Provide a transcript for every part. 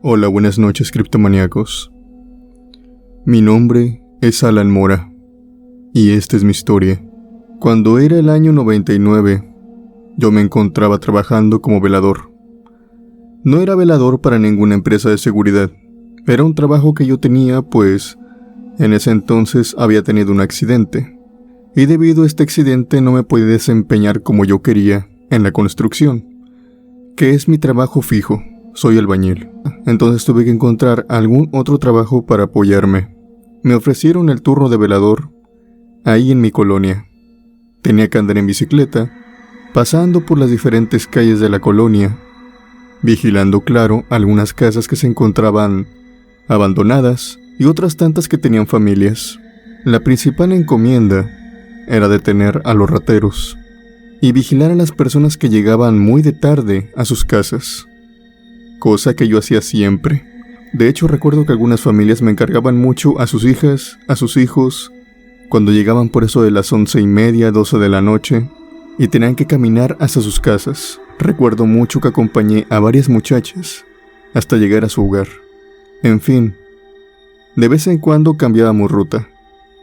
Hola, buenas noches, criptomaníacos. Mi nombre es Alan Mora, y esta es mi historia. Cuando era el año 99, yo me encontraba trabajando como velador. No era velador para ninguna empresa de seguridad. Era un trabajo que yo tenía, pues en ese entonces había tenido un accidente. Y debido a este accidente no me podía desempeñar como yo quería en la construcción, que es mi trabajo fijo. Soy albañil. Entonces tuve que encontrar algún otro trabajo para apoyarme. Me ofrecieron el turno de velador ahí en mi colonia. Tenía que andar en bicicleta, pasando por las diferentes calles de la colonia, vigilando, claro, algunas casas que se encontraban abandonadas y otras tantas que tenían familias. La principal encomienda era detener a los rateros y vigilar a las personas que llegaban muy de tarde a sus casas. Cosa que yo hacía siempre. De hecho, recuerdo que algunas familias me encargaban mucho a sus hijas, a sus hijos, cuando llegaban por eso de las 11:30, 12 de la noche, y tenían que caminar hasta sus casas. Recuerdo mucho que acompañé a varias muchachas hasta llegar a su hogar. En fin, de vez en cuando cambiábamos ruta,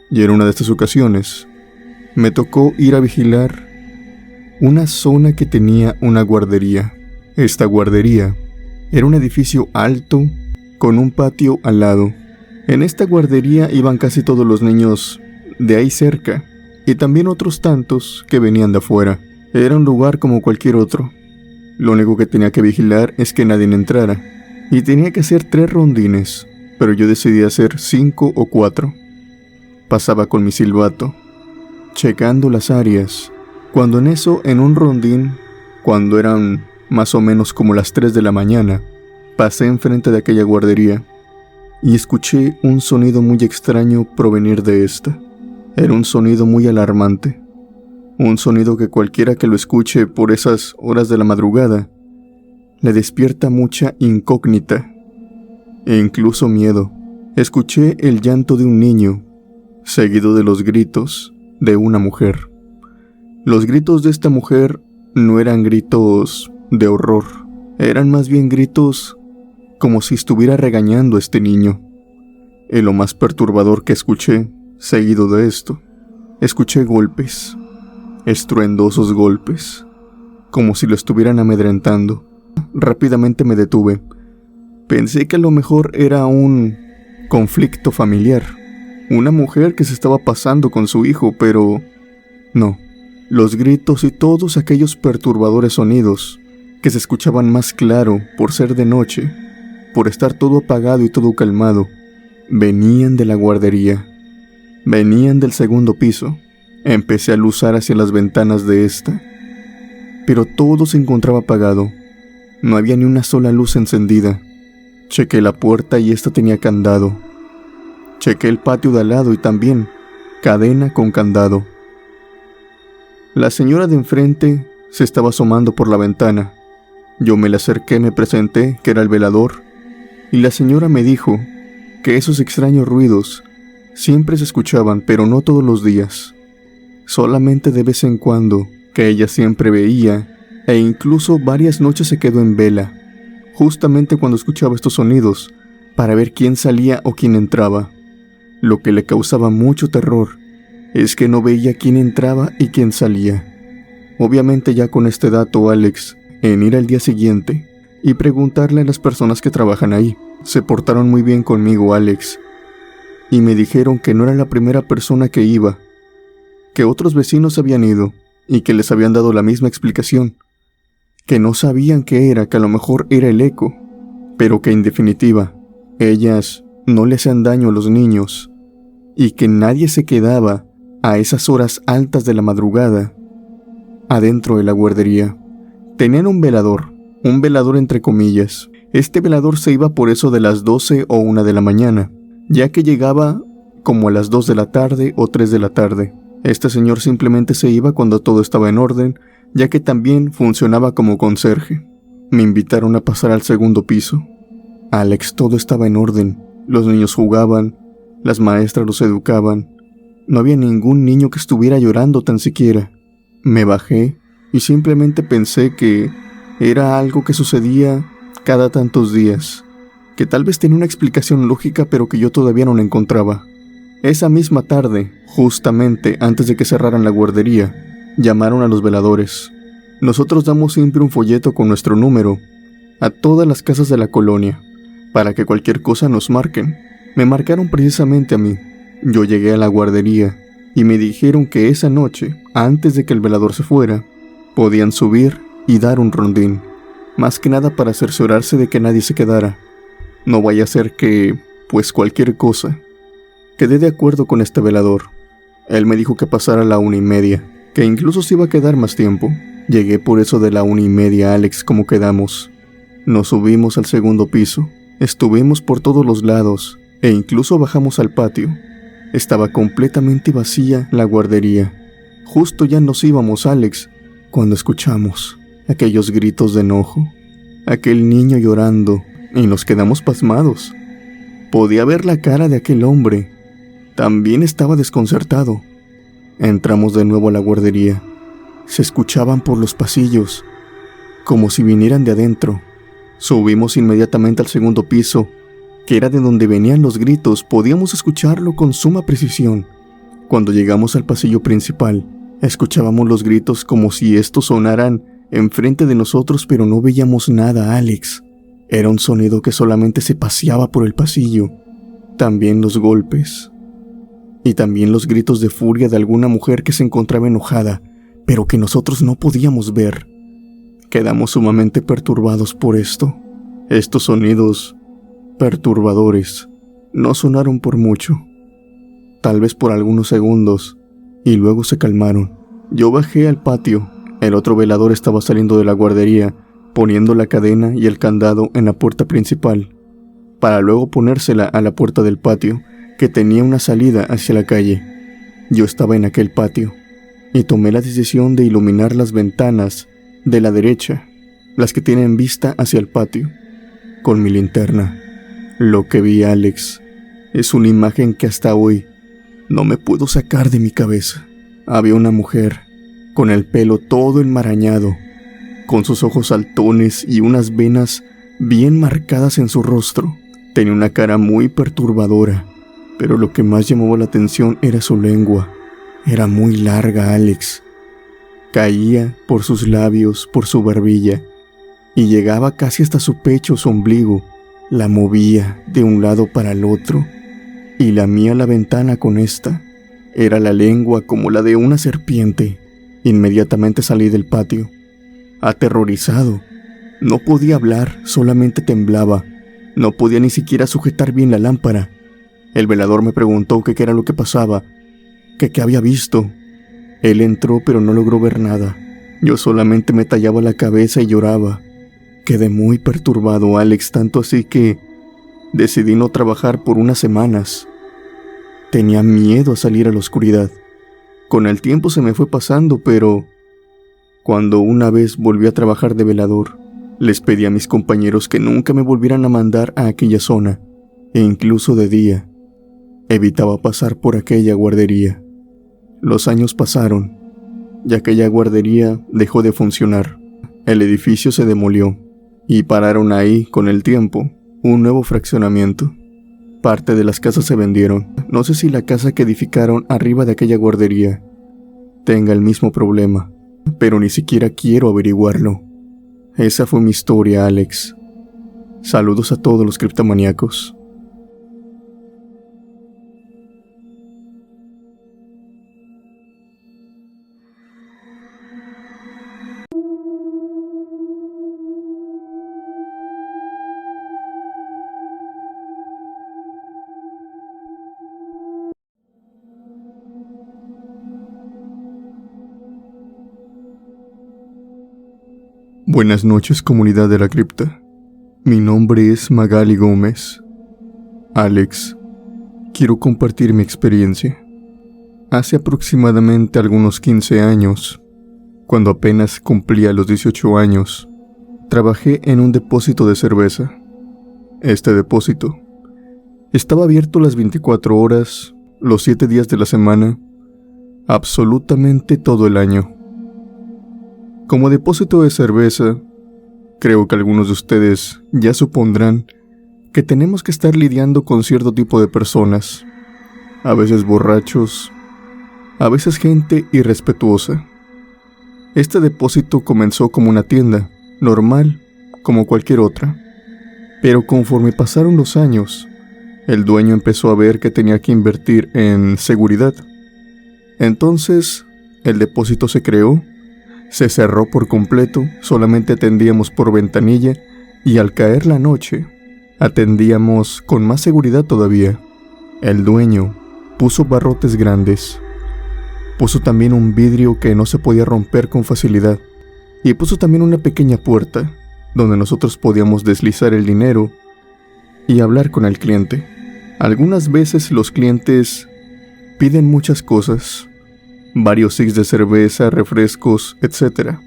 y en una de estas ocasiones me tocó ir a vigilar una zona que tenía una guardería. Esta guardería era un edificio alto con un patio al lado. En esta guardería iban casi todos los niños de ahí cerca y también otros tantos que venían de afuera. Era un lugar como cualquier otro. Lo único que tenía que vigilar es que nadie entrara y tenía que hacer 3 rondines, pero yo decidí hacer 5 o 4. Pasaba con mi silbato, checando las áreas, cuando en eso, en un rondín, cuando eran más o menos como las 3 de la mañana, pasé enfrente de aquella guardería y escuché un sonido muy extraño provenir de esta. Era un sonido muy alarmante, un sonido que cualquiera que lo escuche por esas horas de la madrugada le despierta mucha incógnita e incluso miedo. Escuché el llanto de un niño, seguido de los gritos de una mujer. Los gritos de esta mujer no eran gritos de horror, eran más bien gritos como si estuviera regañando a este niño. Y lo más perturbador que escuché, seguido de esto, escuché golpes, estruendosos golpes, como si lo estuvieran amedrentando. Rápidamente me detuve. Pensé que a lo mejor era un conflicto familiar, una mujer que se estaba pasando con su hijo, pero no. Los gritos y todos aquellos perturbadores sonidos que se escuchaban más claro por ser de noche, por estar todo apagado y todo calmado, venían de la guardería, venían del segundo piso. Empecé a luzar hacia las ventanas de esta, pero todo se encontraba apagado, no había ni una sola luz encendida. Chequé la puerta y esta tenía candado. Chequé el patio de al lado y también cadena con candado. La señora de enfrente se estaba asomando por la ventana. Yo me le acerqué, me presenté, que era el velador, y la señora me dijo que esos extraños ruidos siempre se escuchaban, pero no todos los días, solamente de vez en cuando, que ella siempre veía, e incluso varias noches se quedó en vela, justamente cuando escuchaba estos sonidos, para ver quién salía o quién entraba. Lo que le causaba mucho terror es que no veía quién entraba y quién salía. Obviamente ya con este dato, Alex, en ir al día siguiente y preguntarle a las personas que trabajan ahí. Se portaron muy bien conmigo, Alex, y me dijeron que no era la primera persona que iba, que otros vecinos habían ido y que les habían dado la misma explicación, que no sabían qué era, que a lo mejor era el eco, pero que en definitiva, ellas no le hacían daño a los niños y que nadie se quedaba a esas horas altas de la madrugada adentro de la guardería. Tenían un velador entre comillas. Este velador se iba por eso de las 12 o 1 de la mañana, ya que llegaba como a las 2 de la tarde o 3 de la tarde. Este señor simplemente se iba cuando todo estaba en orden, ya que también funcionaba como conserje. Me invitaron a pasar al segundo piso. Alex, todo estaba en orden. Los niños jugaban, las maestras los educaban. No había ningún niño que estuviera llorando tan siquiera. Me bajé y simplemente pensé que era algo que sucedía cada tantos días, que tal vez tenía una explicación lógica pero que yo todavía no la encontraba. Esa misma tarde, justamente antes de que cerraran la guardería, llamaron a los veladores. Nosotros damos siempre un folleto con nuestro número a todas las casas de la colonia, para que cualquier cosa nos marquen. Me marcaron precisamente a mí. Yo llegué a la guardería y me dijeron que esa noche, antes de que el velador se fuera, podían subir y dar un rondín, más que nada para cerciorarse de que nadie se quedara. No vaya a ser que, pues cualquier cosa. Quedé de acuerdo con este velador. Él me dijo que pasara a la 1:30, que incluso se iba a quedar más tiempo. Llegué por eso de la 1:30, Alex, como quedamos. Nos subimos al segundo piso, estuvimos por todos los lados e incluso bajamos al patio. Estaba completamente vacía la guardería. Justo ya nos íbamos, Alex, cuando escuchamos aquellos gritos de enojo, aquel niño llorando, y nos quedamos pasmados. Podía ver la cara de aquel hombre. También estaba desconcertado. Entramos de nuevo a la guardería. Se escuchaban por los pasillos, como si vinieran de adentro. Subimos inmediatamente al segundo piso, que era de donde venían los gritos. Podíamos escucharlo con suma precisión. Cuando llegamos al pasillo principal, escuchábamos los gritos como si estos sonaran enfrente de nosotros, pero no veíamos nada, Alex. Era un sonido que solamente se paseaba por el pasillo. También los golpes. Y también los gritos de furia de alguna mujer que se encontraba enojada, pero que nosotros no podíamos ver. Quedamos sumamente perturbados por esto. Estos sonidos perturbadores no sonaron por mucho, tal vez por algunos segundos, y luego se calmaron. Yo bajé al patio. El otro velador estaba saliendo de la guardería, poniendo la cadena y el candado en la puerta principal, para luego ponérsela a la puerta del patio, que tenía una salida hacia la calle. Yo estaba en aquel patio, y tomé la decisión de iluminar las ventanas de la derecha, las que tienen vista hacia el patio, con mi linterna. Lo que vi, Alex, es una imagen que hasta hoy no me puedo sacar de mi cabeza. Había una mujer, con el pelo todo enmarañado, con sus ojos saltones y unas venas bien marcadas en su rostro. Tenía una cara muy perturbadora, pero lo que más llamaba la atención era su lengua. Era muy larga, Alex. Caía por sus labios, por su barbilla, y llegaba casi hasta su pecho, su ombligo. La movía de un lado para el otro, y lamía la ventana con esta. Era la lengua como la de una serpiente. Inmediatamente salí del patio, aterrorizado. No podía hablar, solamente temblaba. No podía ni siquiera sujetar bien la lámpara. El velador me preguntó qué era lo que pasaba, qué había visto. Él entró, pero no logró ver nada. Yo solamente me tallaba la cabeza y lloraba. Quedé muy perturbado, Alex, tanto así que decidí no trabajar por unas semanas. Tenía miedo a salir a la oscuridad. Con el tiempo se me fue pasando, pero cuando una vez volví a trabajar de velador, les pedí a mis compañeros que nunca me volvieran a mandar a aquella zona, e incluso de día. Evitaba pasar por aquella guardería. Los años pasaron, y aquella guardería dejó de funcionar. El edificio se demolió, y pararon ahí, con el tiempo, un nuevo fraccionamiento. Parte de las casas se vendieron. No sé si la casa que edificaron arriba de aquella guardería tenga el mismo problema, pero ni siquiera quiero averiguarlo. Esa fue mi historia, Alex. Saludos a todos los criptomaníacos. Buenas noches, comunidad de la cripta. Mi nombre es Magali Gómez. Alex, quiero compartir mi experiencia. Hace aproximadamente algunos 15 años, cuando apenas cumplía los 18 años, trabajé en un depósito de cerveza. Este depósito estaba abierto las 24 horas, los 7 días de la semana, absolutamente todo el año. Como depósito de cerveza, creo que algunos de ustedes ya supondrán que tenemos que estar lidiando con cierto tipo de personas, a veces borrachos, a veces gente irrespetuosa. Este depósito comenzó como una tienda, normal, como cualquier otra, pero conforme pasaron los años, el dueño empezó a ver que tenía que invertir en seguridad. Entonces, el depósito se creó, se cerró por completo, solamente atendíamos por ventanilla y al caer la noche, atendíamos con más seguridad todavía. El dueño puso barrotes grandes, puso también un vidrio que no se podía romper con facilidad y puso también una pequeña puerta donde nosotros podíamos deslizar el dinero y hablar con el cliente. Algunas veces los clientes piden muchas cosas, varios six de cerveza, refrescos, etc.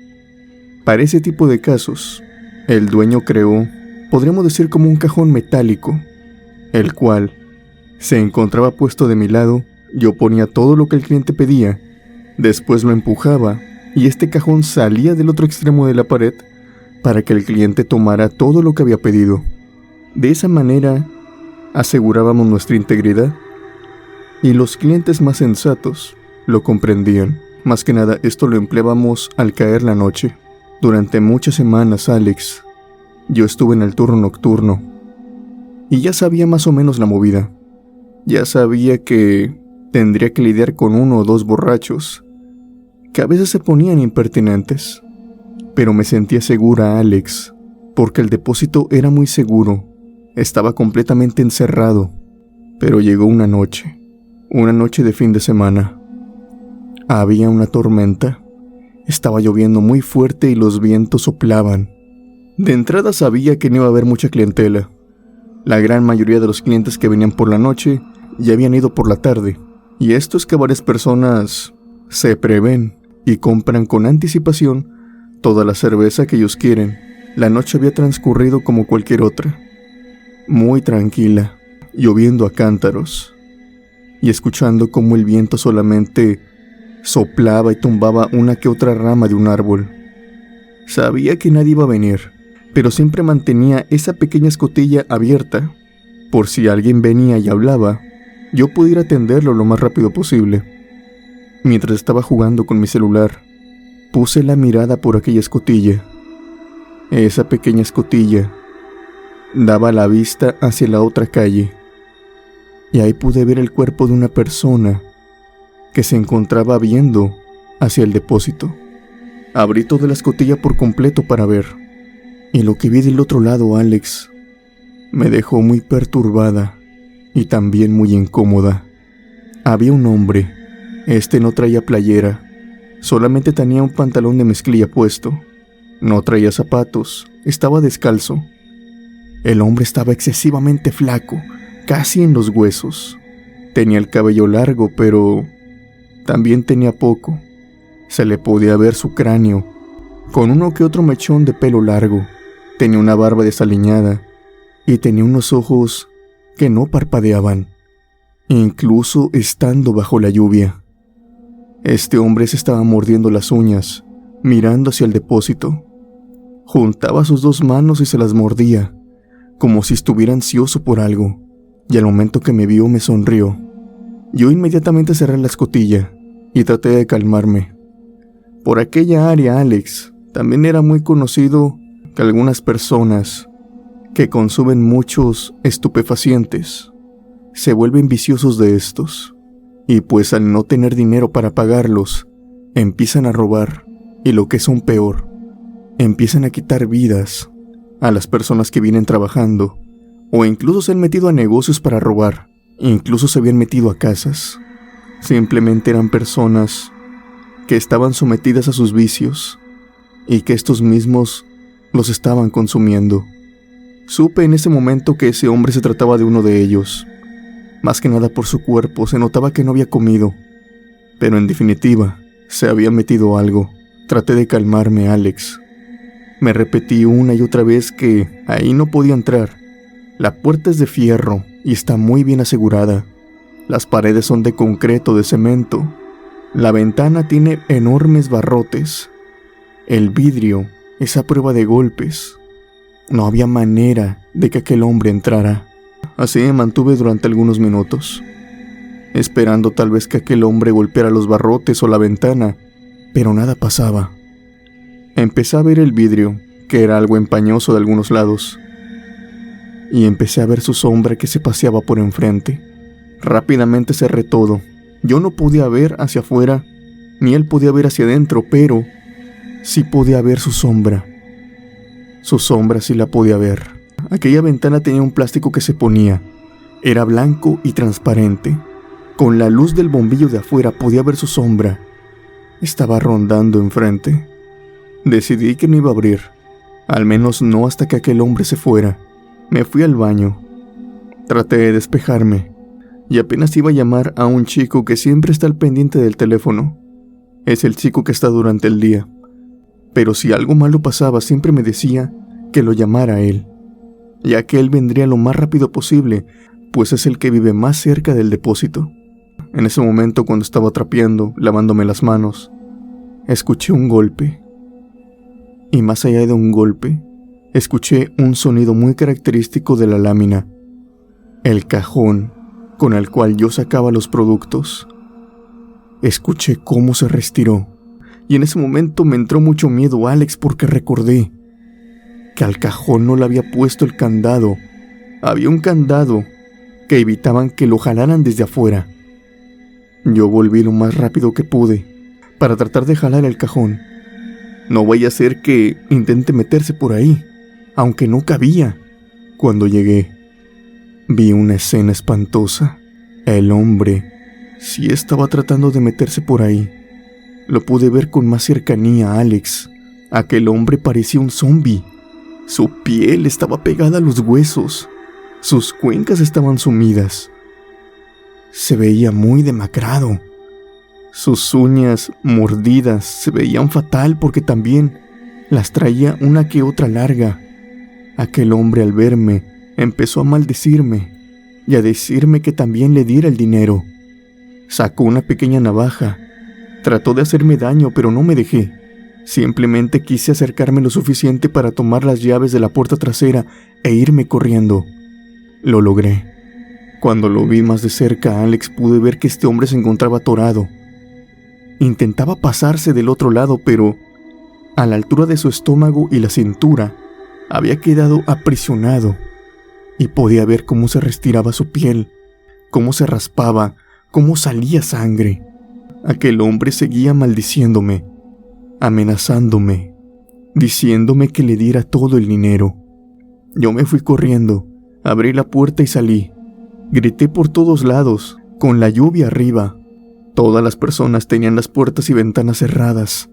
Para ese tipo de casos, el dueño creó, podríamos decir, como un cajón metálico, el cual se encontraba puesto de mi lado. Yo ponía todo lo que el cliente pedía, después lo empujaba y este cajón salía del otro extremo de la pared para que el cliente tomara todo lo que había pedido. De esa manera asegurábamos nuestra integridad y los clientes más sensatos lo comprendían. Más que nada esto lo empleábamos al caer la noche. Durante muchas semanas, Alex, yo estuve en el turno nocturno y ya sabía más o menos la movida. Ya sabía que tendría que lidiar con 1 o 2 borrachos que a veces se ponían impertinentes, pero me sentía segura, Alex, porque el depósito era muy seguro, estaba completamente encerrado. Pero llegó una noche de fin de semana. Había una tormenta, estaba lloviendo muy fuerte y los vientos soplaban. De entrada sabía que no iba a haber mucha clientela. La gran mayoría de los clientes que venían por la noche ya habían ido por la tarde, y esto es que varias personas se prevén y compran con anticipación toda la cerveza que ellos quieren. La noche había transcurrido como cualquier otra, muy tranquila, lloviendo a cántaros, y escuchando cómo el viento solamente soplaba y tumbaba una que otra rama de un árbol. Sabía que nadie iba a venir, pero siempre mantenía esa pequeña escotilla abierta, por si alguien venía y hablaba, yo pudiera atenderlo lo más rápido posible. Mientras estaba jugando con mi celular, puse la mirada por aquella escotilla. Esa pequeña escotilla daba la vista hacia la otra calle, y ahí pude ver el cuerpo de una persona que se encontraba viendo hacia el depósito. Abrí toda la escotilla por completo para ver, y lo que vi del otro lado, Alex, me dejó muy perturbada y también muy incómoda. Había un hombre. Este no traía playera, solamente tenía un pantalón de mezclilla puesto. No traía zapatos, estaba descalzo. El hombre estaba excesivamente flaco, casi en los huesos. Tenía el cabello largo, pero también tenía poco. Se le podía ver su cráneo, con uno que otro mechón de pelo largo. Tenía una barba desaliñada y tenía unos ojos que no parpadeaban, incluso estando bajo la lluvia. Este hombre se estaba mordiendo las uñas, mirando hacia el depósito. Juntaba sus 2 manos y se las mordía, como si estuviera ansioso por algo, y al momento que me vio me sonrió. Yo inmediatamente cerré la escotilla y traté de calmarme. Por aquella área, Alex, también era muy conocido que algunas personas que consumen muchos estupefacientes se vuelven viciosos de estos, y pues al no tener dinero para pagarlos, empiezan a robar, y lo que es aún peor, empiezan a quitar vidas a las personas que vienen trabajando, o incluso se han metido a negocios para robar, incluso se habían metido a casas. Simplemente eran personas que estaban sometidas a sus vicios, y que estos mismos los estaban consumiendo. Supe en ese momento que ese hombre se trataba de uno de ellos. Más que nada por su cuerpo, se notaba que no había comido, pero en definitiva, se había metido algo. Traté de calmarme, Alex. Me repetí una y otra vez que ahí no podía entrar. La puerta es de fierro y está muy bien asegurada. Las paredes son de concreto, de cemento. La ventana tiene enormes barrotes. El vidrio es a prueba de golpes. No había manera de que aquel hombre entrara. Así me mantuve durante algunos minutos, esperando tal vez que aquel hombre golpeara los barrotes o la ventana, pero nada pasaba. Empecé a ver el vidrio, que era algo empañoso de algunos lados, y empecé a ver su sombra que se paseaba por enfrente. Rápidamente cerré todo. Yo no podía ver hacia afuera, ni él podía ver hacia adentro, pero sí podía ver su sombra. Su sombra sí la podía ver. Aquella ventana tenía un plástico que se ponía. Era blanco y transparente. Con la luz del bombillo de afuera podía ver su sombra. Estaba rondando enfrente. Decidí que no iba a abrir, al menos no hasta que aquel hombre se fuera. Me fui al baño. Traté de despejarme, y apenas iba a llamar a un chico que siempre está al pendiente del teléfono. Es el chico que está durante el día, pero si algo malo pasaba siempre me decía que lo llamara a él, ya que él vendría lo más rápido posible, pues es el que vive más cerca del depósito. En ese momento, cuando estaba trapeando, lavándome las manos, escuché un golpe. Y más allá de un golpe, escuché un sonido muy característico de la lámina, el cajón con el cual yo sacaba los productos. Escuché cómo se retiró, y en ese momento me entró mucho miedo, Alex, porque recordé que al cajón no le había puesto el candado. Había un candado que evitaban que lo jalaran desde afuera. Yo volví lo más rápido que pude para tratar de jalar el cajón. No vaya a ser que intente meterse por ahí, aunque no cabía. Cuando llegué, vi una escena espantosa. El hombre sí estaba tratando de meterse por ahí. Lo pude ver con más cercanía, Alex. Aquel hombre parecía un zombie. Su piel estaba pegada a los huesos. Sus cuencas estaban sumidas. Se veía muy demacrado. Sus uñas mordidas se veían fatal porque también las traía una que otra larga. Aquel hombre, al verme, empezó a maldecirme y a decirme que también le diera el dinero. Sacó una pequeña navaja. Trató de hacerme daño, pero no me dejé. Simplemente quise acercarme lo suficiente para tomar las llaves de la puerta trasera e irme corriendo. Lo logré. Cuando lo vi más de cerca, Alex, pude ver que este hombre se encontraba atorado. Intentaba pasarse del otro lado, pero a la altura de su estómago y la cintura había quedado aprisionado, y podía ver cómo se retiraba su piel, cómo se raspaba, cómo salía sangre. Aquel hombre seguía maldiciéndome, amenazándome, diciéndome que le diera todo el dinero. Yo me fui corriendo, abrí la puerta y salí. Grité por todos lados, con la lluvia arriba. Todas las personas tenían las puertas y ventanas cerradas.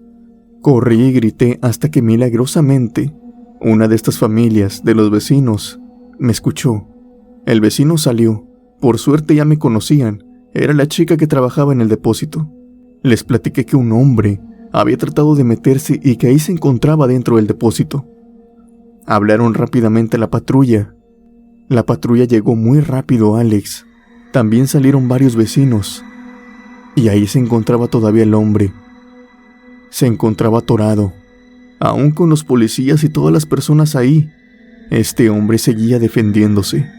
Corrí y grité hasta que milagrosamente una de estas familias, de los vecinos, me escuchó. El vecino salió. Por suerte ya me conocían. Era la chica que trabajaba en el depósito. Les platiqué que un hombre había tratado de meterse y que ahí se encontraba dentro del depósito. Hablaron rápidamente a la patrulla. La patrulla llegó muy rápido, Alex. También salieron varios vecinos. Y ahí se encontraba todavía el hombre. Se encontraba atorado. Aún con los policías y todas las personas ahí, este hombre seguía defendiéndose.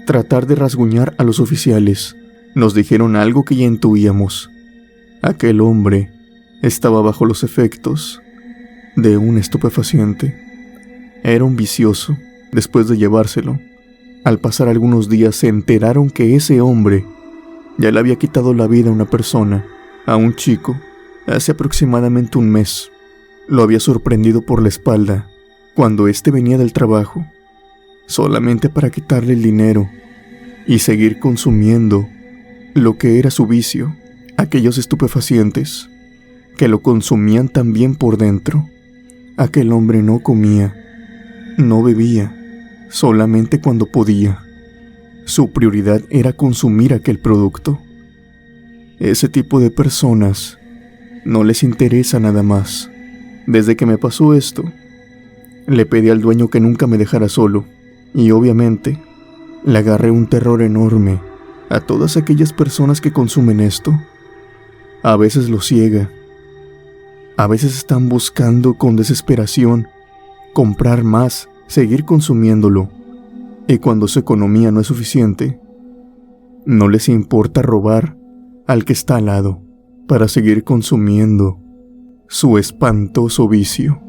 Tratar de rasguñar a los oficiales. Nos dijeron algo que ya intuíamos. Aquel hombre estaba bajo los efectos de un estupefaciente. Era un vicioso. Después de llevárselo, al pasar algunos días se enteraron que ese hombre ya le había quitado la vida a una persona, a un chico, hace aproximadamente un mes. Lo había sorprendido por la espalda cuando éste venía del trabajo, solamente para quitarle el dinero y seguir consumiendo lo que era su vicio, aquellos estupefacientes que lo consumían también por dentro. Aquel hombre no comía, no bebía, solamente cuando podía. Su prioridad era consumir aquel producto. Ese tipo de personas no les interesa nada más. Desde que me pasó esto, le pedí al dueño que nunca me dejara solo, y obviamente le agarré un terror enorme a todas aquellas personas que consumen esto. A veces los ciega, a veces están buscando con desesperación comprar más seguir consumiéndolo, y cuando su economía no es suficiente, no les importa robar al que está al lado para seguir consumiendo su espantoso vicio.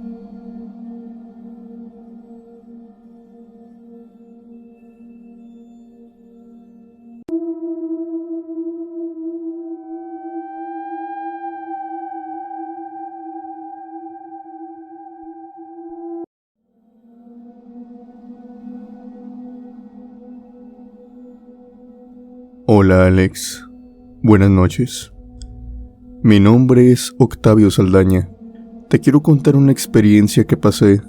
Hola Alex, buenas noches. Mi nombre es Octavio Saldaña. Te quiero contar una experiencia que pasé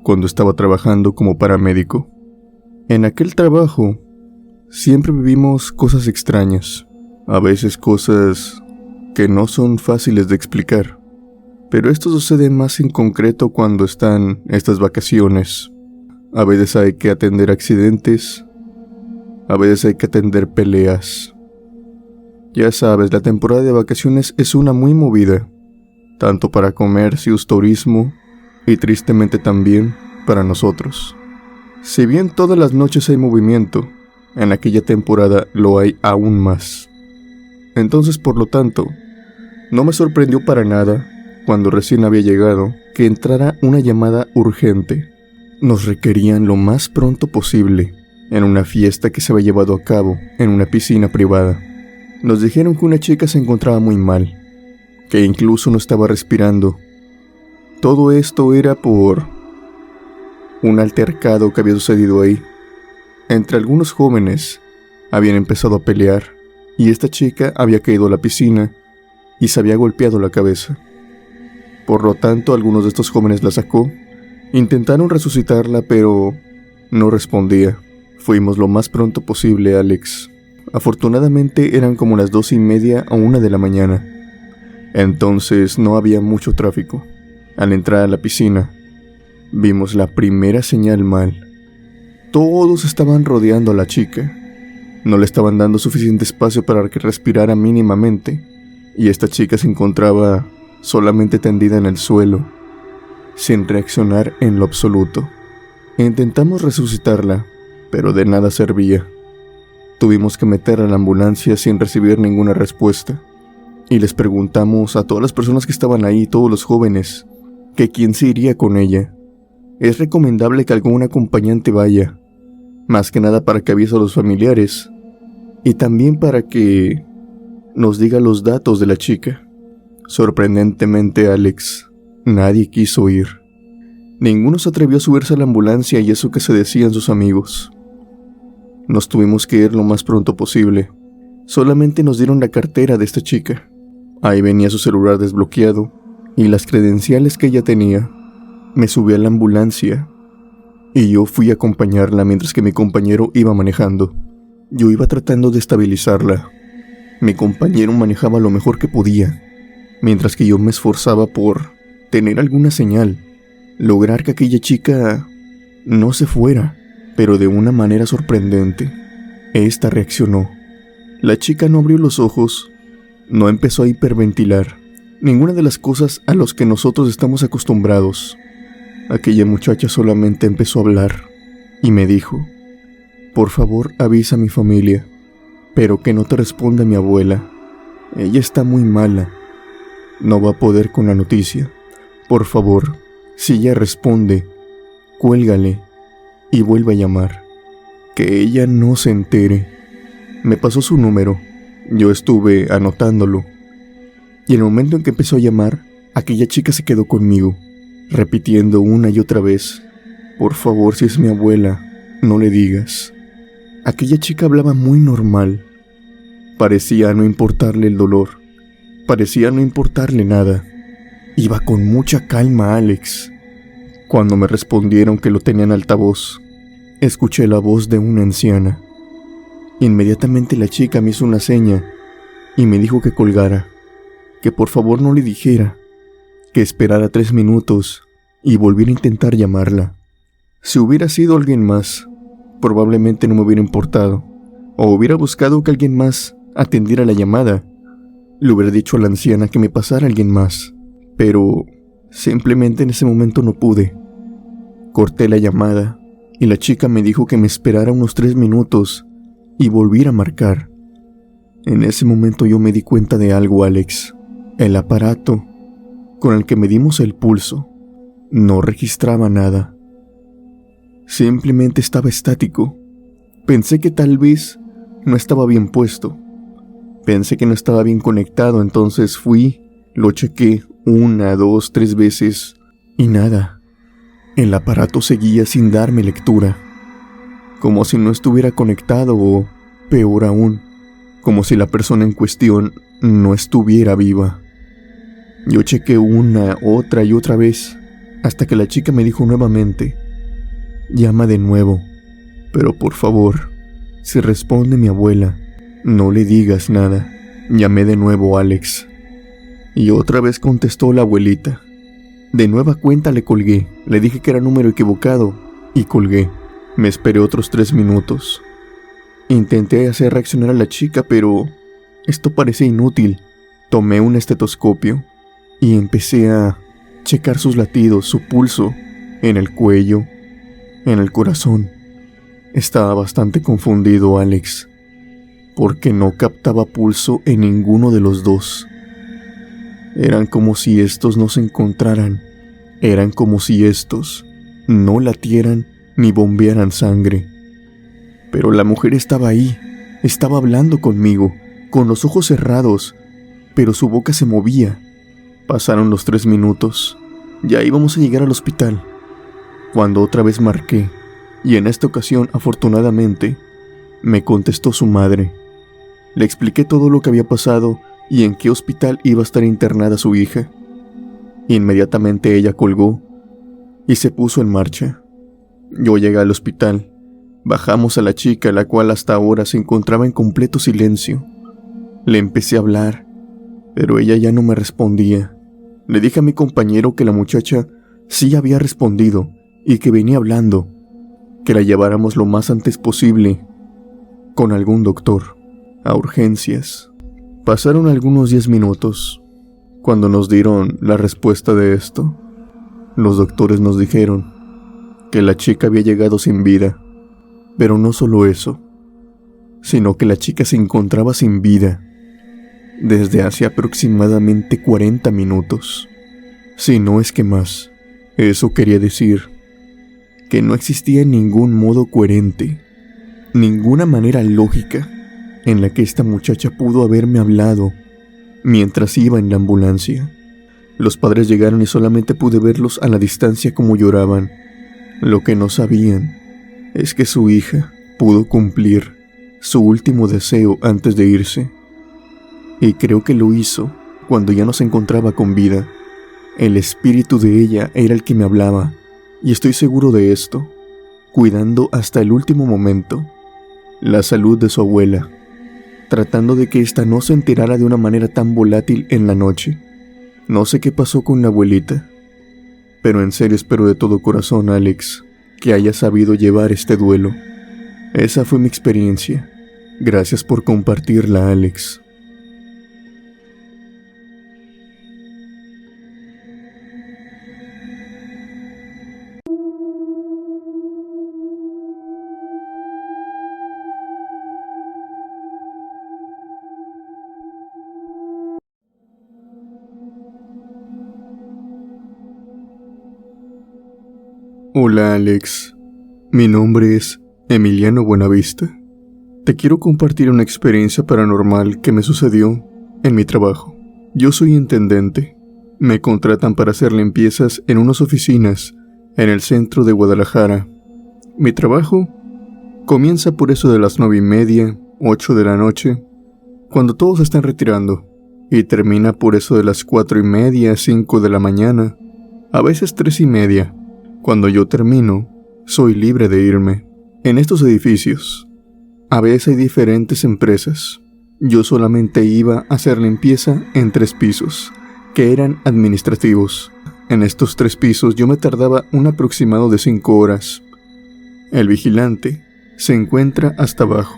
cuando estaba trabajando como paramédico. En aquel trabajo siempre vivimos cosas extrañas, a veces cosas que no son fáciles de explicar, pero esto sucede más en concreto cuando están estas vacaciones. A veces hay que atender accidentes, a veces hay que atender peleas. Ya sabes, la temporada de vacaciones es una muy movida, tanto para comercios, turismo y tristemente también para nosotros. Si bien todas las noches hay movimiento, en aquella temporada lo hay aún más. Entonces, por lo tanto, no me sorprendió para nada, cuando recién había llegado, que entrara una llamada urgente. Nos requerían lo más pronto posible, en una fiesta que se había llevado a cabo en una piscina privada. Nos dijeron que una chica se encontraba muy mal, que incluso no estaba respirando. Todo esto era por un altercado que había sucedido ahí. Entre algunos jóvenes habían empezado a pelear y esta chica había caído a la piscina y se había golpeado la cabeza. Por lo tanto, algunos de estos jóvenes la sacó, intentaron resucitarla, pero no respondía. Fuimos lo más pronto posible, Alex. Afortunadamente eran como las 2:30 o 1 de la mañana. Entonces no había mucho tráfico. Al entrar a la piscina, vimos la primera señal mal. Todos estaban rodeando a la chica. No le estaban dando suficiente espacio para que respirara mínimamente, y esta chica se encontraba solamente tendida en el suelo, sin reaccionar en lo absoluto. Intentamos resucitarla, pero de nada servía. Tuvimos que meterla a la ambulancia sin recibir ninguna respuesta, y les preguntamos a todas las personas que estaban ahí, todos los jóvenes, que quién se iría con ella. Es recomendable que algún acompañante vaya, más que nada para que avise a los familiares, y también para que nos diga los datos de la chica. Sorprendentemente, Alex, nadie quiso ir. Ninguno se atrevió a subirse a la ambulancia, y eso que se decían sus amigos. Nos tuvimos que ir lo más pronto posible. Solamente nos dieron la cartera de esta chica. Ahí venía su celular desbloqueado y las credenciales que ella tenía. Me subí a la ambulancia y yo fui a acompañarla mientras que mi compañero iba manejando. Yo iba tratando de estabilizarla. Mi compañero manejaba lo mejor que podía, mientras que yo me esforzaba por tener alguna señal, lograr que aquella chica no se fuera. Pero de una manera sorprendente, esta reaccionó. La chica no abrió los ojos, no empezó a hiperventilar, ninguna de las cosas a las que nosotros estamos acostumbrados. Aquella muchacha solamente empezó a hablar y me dijo: por favor, avisa a mi familia, pero que no te responda mi abuela. Ella está muy mala, no va a poder con la noticia. Por favor, si ella responde, cuélgale y vuelve a llamar. Que ella no se entere. Me pasó su número. Yo estuve anotándolo. Y en el momento en que empezó a llamar, aquella chica se quedó conmigo, repitiendo una y otra vez: por favor, si es mi abuela, no le digas. Aquella chica hablaba muy normal. Parecía no importarle el dolor. Parecía no importarle nada. Iba con mucha calma, Alex. Cuando me respondieron que lo tenían altavoz, escuché la voz de una anciana. Inmediatamente la chica me hizo una seña y me dijo que colgara, que por favor no le dijera, que esperara 3 minutos y volviera a intentar llamarla. Si hubiera sido alguien más, probablemente no me hubiera importado, o hubiera buscado que alguien más atendiera la llamada. Le hubiera dicho a la anciana que me pasara alguien más, pero simplemente en ese momento no pude. Corté la llamada y la chica me dijo que me esperara unos 3 minutos y volviera a marcar. En ese momento yo me di cuenta de algo, Alex. El aparato con el que medimos el pulso no registraba nada. Simplemente estaba estático. Pensé que tal vez no estaba bien puesto. Pensé que no estaba bien conectado, entonces fui, lo chequé 1, 2, 3 veces y nada. El aparato seguía sin darme lectura, como si no estuviera conectado o, peor aún, como si la persona en cuestión no estuviera viva. Yo chequé una, otra y otra vez, hasta que la chica me dijo nuevamente: llama de nuevo, pero por favor, si responde mi abuela, no le digas nada. Llamé de nuevo, Alex, y otra vez contestó la abuelita. De nueva cuenta le colgué, le dije que era número equivocado y colgué. Me esperé otros 3 minutos. Intenté hacer reaccionar a la chica, pero esto parecía inútil. Tomé un estetoscopio y empecé a checar sus latidos, su pulso, en el cuello, en el corazón. Estaba bastante confundido, Alex, porque no captaba pulso en ninguno de los dos. Eran como si estos no se encontraran. Eran como si estos no latieran ni bombearan sangre. Pero la mujer estaba ahí, estaba hablando conmigo, con los ojos cerrados, pero su boca se movía. Pasaron los 3 minutos. Ya íbamos a llegar al hospital, cuando otra vez marqué, y en esta ocasión, afortunadamente, me contestó su madre. Le expliqué todo lo que había pasado y en qué hospital iba a estar internada su hija. Inmediatamente ella colgó y se puso en marcha. Yo llegué al hospital. Bajamos a la chica, la cual hasta ahora se encontraba en completo silencio. Le empecé a hablar, pero ella ya no me respondía. Le dije a mi compañero que la muchacha sí había respondido y que venía hablando, que la lleváramos lo más antes posible con algún doctor, a urgencias. Pasaron algunos 10 minutos cuando nos dieron la respuesta de esto. Los doctores nos dijeron que la chica había llegado sin vida, pero no solo eso, sino que la chica se encontraba sin vida desde hace aproximadamente 40 minutos, si no es que más. Eso quería decir que no existía ningún modo coherente, ninguna manera lógica en la que esta muchacha pudo haberme hablado mientras iba en la ambulancia. Los padres llegaron y solamente pude verlos a la distancia como lloraban. Lo que no sabían es que su hija pudo cumplir su último deseo antes de irse. Y creo que lo hizo cuando ya no se encontraba con vida. El espíritu de ella era el que me hablaba, y estoy seguro de esto, cuidando hasta el último momento la salud de su abuela, tratando de que ésta no se enterara de una manera tan volátil en la noche. No sé qué pasó con la abuelita, pero en serio espero de todo corazón, Alex, que hayas sabido llevar este duelo. Esa fue mi experiencia. Gracias por compartirla, Alex. Hola, Alex. Mi nombre es Emiliano Buenavista. Te quiero compartir una experiencia paranormal que me sucedió en mi trabajo. Yo soy intendente. Me contratan para hacer limpiezas en unas oficinas en el centro de Guadalajara. Mi trabajo comienza por eso de las 9:30, 8 de la noche, cuando todos se están retirando, y termina por eso de las 4:30, 5 de la mañana, a veces 3:30. Cuando yo termino, soy libre de irme. En estos edificios, a veces hay diferentes empresas. Yo solamente iba a hacer limpieza en 3 pisos, que eran administrativos. En estos 3 pisos yo me tardaba un aproximado de 5 horas. El vigilante se encuentra hasta abajo,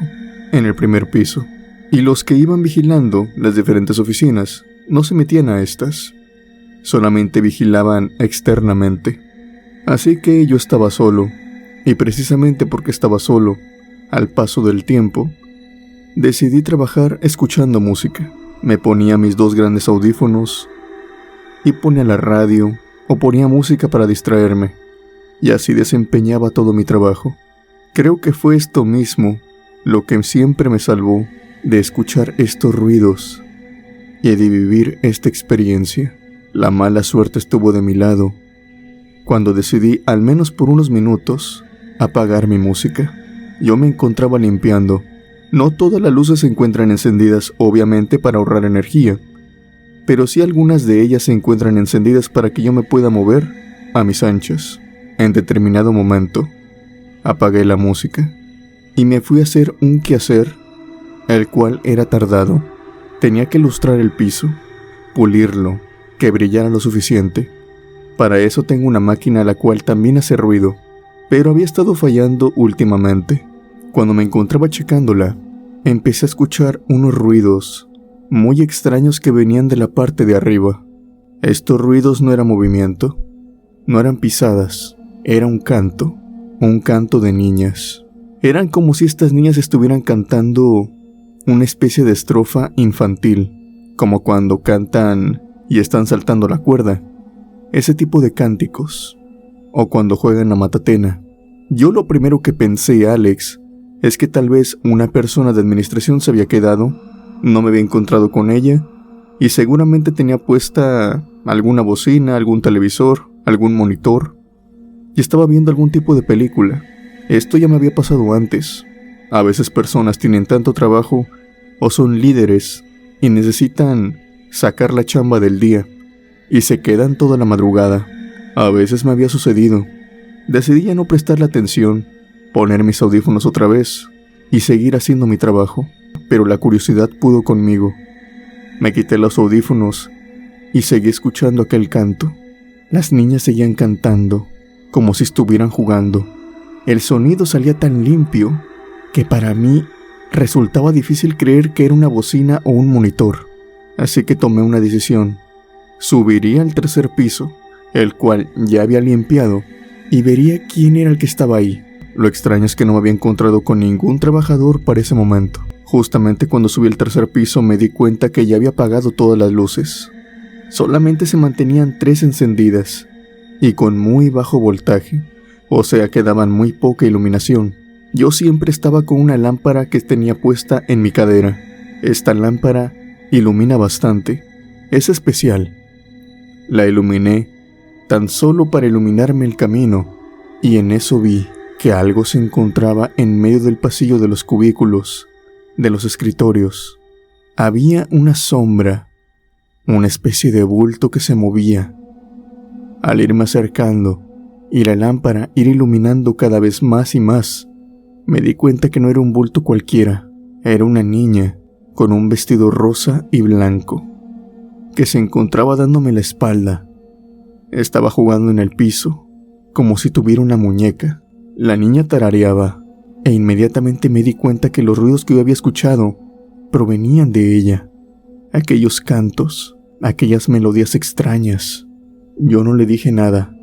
en el primer piso, y los que iban vigilando las diferentes oficinas no se metían a estas, solamente vigilaban externamente. Así que yo estaba solo, y precisamente porque estaba solo, al paso del tiempo, decidí trabajar escuchando música. Me ponía mis 2 grandes audífonos y ponía la radio o ponía música para distraerme, y así desempeñaba todo mi trabajo. Creo que fue esto mismo lo que siempre me salvó de escuchar estos ruidos y de vivir esta experiencia. La mala suerte estuvo de mi lado cuando decidí, al menos por unos minutos, apagar mi música. Yo me encontraba limpiando. No todas las luces se encuentran encendidas, obviamente, para ahorrar energía, pero sí algunas de ellas se encuentran encendidas para que yo me pueda mover a mis anchas. En determinado momento, apagué la música y me fui a hacer un quehacer, el cual era tardado. Tenía que lustrar el piso, pulirlo, que brillara lo suficiente. Para eso tengo una máquina la cual también hace ruido, pero había estado fallando últimamente. Cuando me encontraba checándola, empecé a escuchar unos ruidos muy extraños que venían de la parte de arriba. Estos ruidos no eran movimiento, no eran pisadas, era un canto de niñas. Eran como si estas niñas estuvieran cantando una especie de estrofa infantil, como cuando cantan y están saltando la cuerda, ese tipo de cánticos, o cuando juegan la matatena. Yo lo primero que pensé, Alex, es que tal vez una persona de administración se había quedado, no me había encontrado con ella, y seguramente tenía puesta alguna bocina, algún televisor, algún monitor, y estaba viendo algún tipo de película. Esto ya me había pasado antes. A veces personas tienen tanto trabajo o son líderes y necesitan sacar la chamba del día y se quedan toda la madrugada. A veces me había sucedido. Decidí ya no prestarle atención, poner mis audífonos otra vez y seguir haciendo mi trabajo, pero la curiosidad pudo conmigo. Me quité los audífonos y seguí escuchando aquel canto. Las niñas seguían cantando como si estuvieran jugando. El sonido salía tan limpio que para mí resultaba difícil creer que era una bocina o un monitor. Así que tomé una decisión. Subiría al 3er piso, el cual ya había limpiado, y vería quién era el que estaba ahí. Lo extraño es que no me había encontrado con ningún trabajador para ese momento. Justamente cuando subí al 3er piso me di cuenta que ya había apagado todas las luces. Solamente se mantenían 3 encendidas, y con muy bajo voltaje, o sea que daban muy poca iluminación. Yo siempre estaba con una lámpara que tenía puesta en mi cadera. Esta lámpara ilumina bastante, es especial. La iluminé tan solo para iluminarme el camino, y en eso vi que algo se encontraba en medio del pasillo de los cubículos, de los escritorios. Había una sombra, una especie de bulto que se movía. Al irme acercando y la lámpara ir iluminando cada vez más y más, me di cuenta que no era un bulto cualquiera, era una niña con un vestido rosa y blanco, que se encontraba dándome la espalda. Estaba jugando en el piso, como si tuviera una muñeca. La niña tarareaba, e inmediatamente me di cuenta que los ruidos que yo había escuchado provenían de ella. Aquellos cantos, aquellas melodías extrañas. Yo no le dije nada.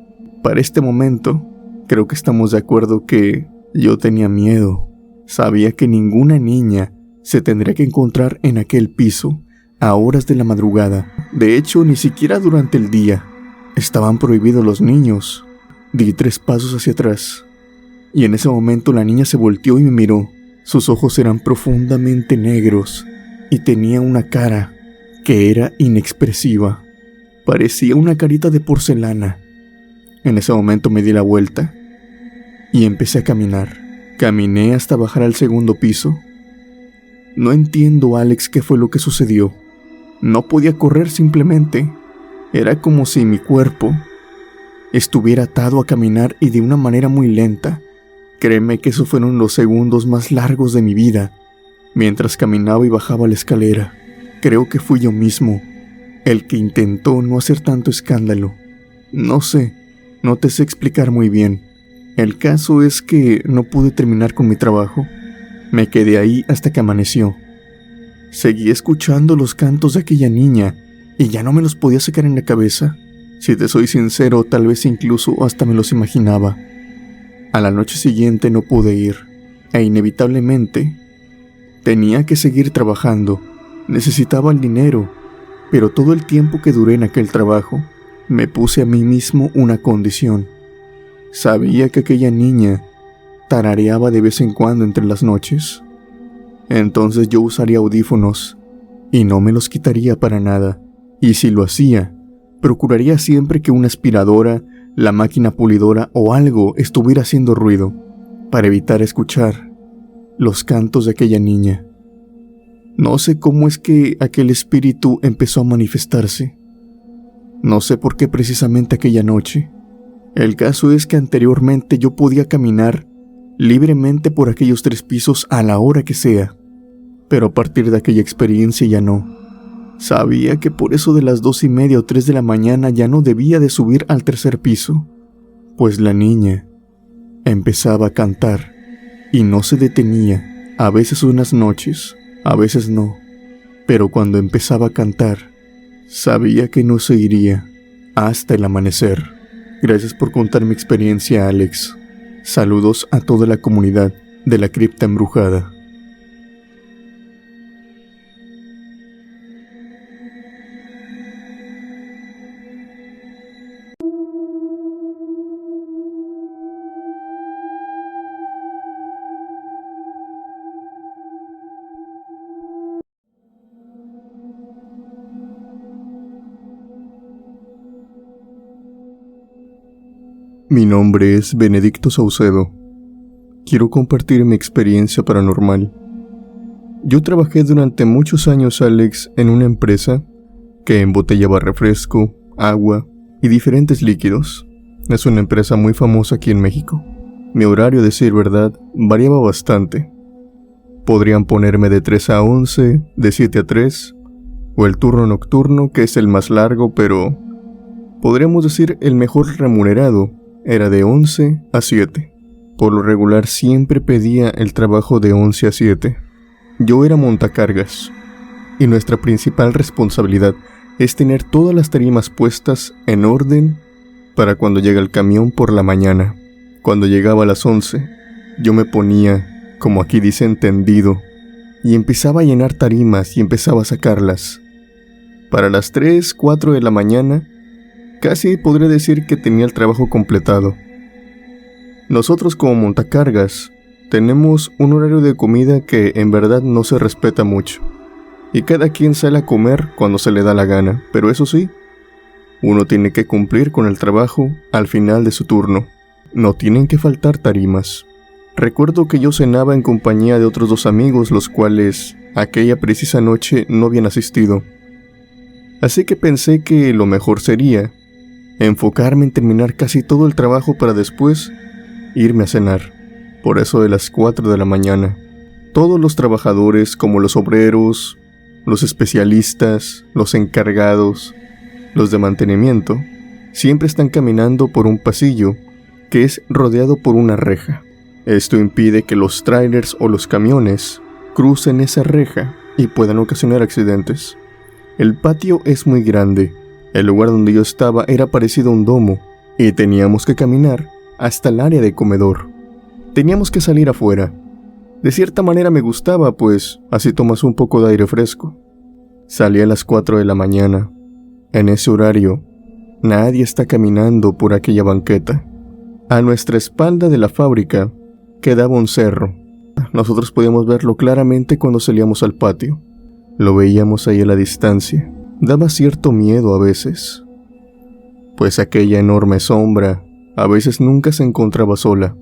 Para este momento, creo que estamos de acuerdo que yo tenía miedo. Sabía que ninguna niña se tendría que encontrar en aquel piso a horas de la madrugada. De hecho, ni siquiera durante el día. Estaban prohibidos los niños. Di 3 pasos hacia atrás, y en ese momento la niña se volteó y me miró. Sus ojos eran profundamente negros y tenía una cara que era inexpresiva. Parecía una carita de porcelana. En ese momento me di la vuelta y empecé a caminar. Caminé hasta bajar al 2º piso. No entiendo, Alex, qué fue lo que sucedió. No podía correr simplemente. Era como si mi cuerpo estuviera atado a caminar y de una manera muy lenta. Créeme que esos fueron los segundos más largos de mi vida. Mientras caminaba y bajaba la escalera, creo que fui yo mismo el que intentó no hacer tanto escándalo. No sé, no te sé explicar muy bien. El caso es que no pude terminar con mi trabajo. Me quedé ahí hasta que amaneció. Seguí escuchando los cantos de aquella niña y ya no me los podía sacar en la cabeza. Si te soy sincero, tal vez incluso hasta me los imaginaba. A la noche siguiente no pude ir, e inevitablemente tenía que seguir trabajando. Necesitaba el dinero, pero todo el tiempo que duré en aquel trabajo, me puse a mí mismo una condición. Sabía que aquella niña tarareaba de vez en cuando entre las noches. Entonces yo usaría audífonos y no me los quitaría para nada. Y si lo hacía, procuraría siempre que una aspiradora, la máquina pulidora o algo estuviera haciendo ruido, para evitar escuchar los cantos de aquella niña. No sé cómo es que aquel espíritu empezó a manifestarse. No sé por qué precisamente aquella noche. El caso es que anteriormente yo podía caminar libremente por aquellos 3 pisos a la hora que sea, pero a partir de aquella experiencia ya no. Sabía que por eso de las 2:30 o 3 de la mañana ya no debía de subir al 3er piso, pues la niña empezaba a cantar y no se detenía, a veces unas noches, a veces no, pero cuando empezaba a cantar, sabía que no se iría hasta el amanecer. Gracias por contar mi experiencia, Alex. Saludos a toda la comunidad de la cripta embrujada. Mi nombre es Benedicto Saucedo. Quiero compartir mi experiencia paranormal. Yo trabajé durante muchos años, Alex, en una empresa que embotellaba refresco, agua y diferentes líquidos. Es una empresa muy famosa aquí en México. Mi horario, a decir verdad, variaba bastante. Podrían ponerme de 3 a 11, de 7 a 3, o el turno nocturno, que es el más largo, pero podríamos decir el mejor remunerado, era de 11 a 7. Por lo regular siempre pedía el trabajo de 11 a 7. Yo era montacargas, y nuestra principal responsabilidad es tener todas las tarimas puestas en orden para cuando llega el camión por la mañana. Cuando llegaba a las 11, yo me ponía, como aquí dicen, tendido, y empezaba a llenar tarimas y empezaba a sacarlas. Para las 3, 4 de la mañana, casi podría decir que tenía el trabajo completado. Nosotros como montacargas tenemos un horario de comida que en verdad no se respeta mucho, y cada quien sale a comer cuando se le da la gana, pero eso sí, uno tiene que cumplir con el trabajo al final de su turno. No tienen que faltar tarimas. Recuerdo que yo cenaba en compañía de otros 2 amigos, los cuales aquella precisa noche no habían asistido. Así que pensé que lo mejor sería enfocarme en terminar casi todo el trabajo para después irme a cenar. Por eso de las 4 de la mañana, todos los trabajadores, como los obreros, los especialistas, los encargados, los de mantenimiento, siempre están caminando por un pasillo que es rodeado por una reja. Esto impide que los trailers o los camiones crucen esa reja y puedan ocasionar accidentes. El patio es muy grande. El lugar donde yo estaba era parecido a un domo y teníamos que caminar hasta el área de comedor. Teníamos que salir afuera. De cierta manera me gustaba, pues así tomas un poco de aire fresco. Salí a las 4 de la mañana. En ese horario, nadie está caminando por aquella banqueta. A nuestra espalda de la fábrica quedaba un cerro. Nosotros podíamos verlo claramente cuando salíamos al patio. Lo veíamos ahí a la distancia. Daba cierto miedo a veces, pues aquella enorme sombra a veces nunca se encontraba sola.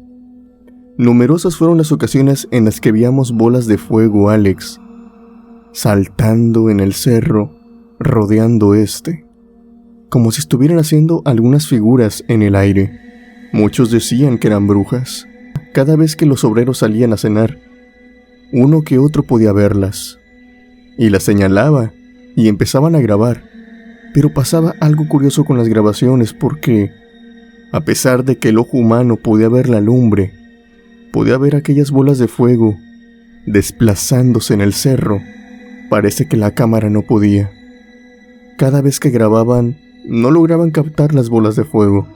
Numerosas fueron las ocasiones en las que veíamos bolas de fuego, Alex, saltando en el cerro, rodeando como si estuvieran haciendo algunas figuras en el aire. Muchos decían que eran brujas. Cada vez que los obreros salían a cenar, uno que otro podía verlas, y las señalaba, y empezaban a grabar. Pero pasaba algo curioso con las grabaciones, porque a pesar de que el ojo humano podía ver la lumbre, podía ver aquellas bolas de fuego desplazándose en el cerro, parece que la cámara no podía. Cada vez que grababan, no lograban captar las bolas de fuego.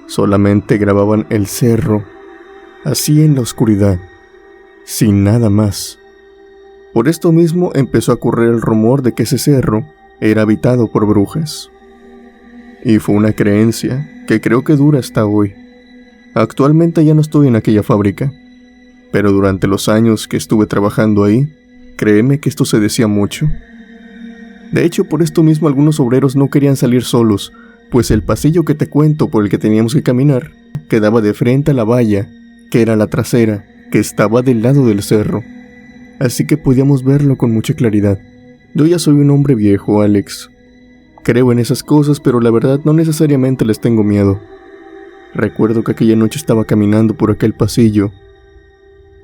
Solamente grababan el cerro, así en la oscuridad, sin nada más. Por esto mismo empezó a correr el rumor de que ese cerro era habitado por brujas. Y fue una creencia que creo que dura hasta hoy. Actualmente ya no estoy en aquella fábrica, pero durante los años que estuve trabajando ahí, créeme que esto se decía mucho. De hecho, por esto mismo algunos obreros no querían salir solos, pues el pasillo que te cuento por el que teníamos que caminar quedaba de frente a la valla, que era la trasera, que estaba del lado del cerro. Así que podíamos verlo con mucha claridad. Yo ya soy un hombre viejo, Alex. Creo en esas cosas, pero la verdad no necesariamente les tengo miedo. Recuerdo que aquella noche estaba caminando por aquel pasillo,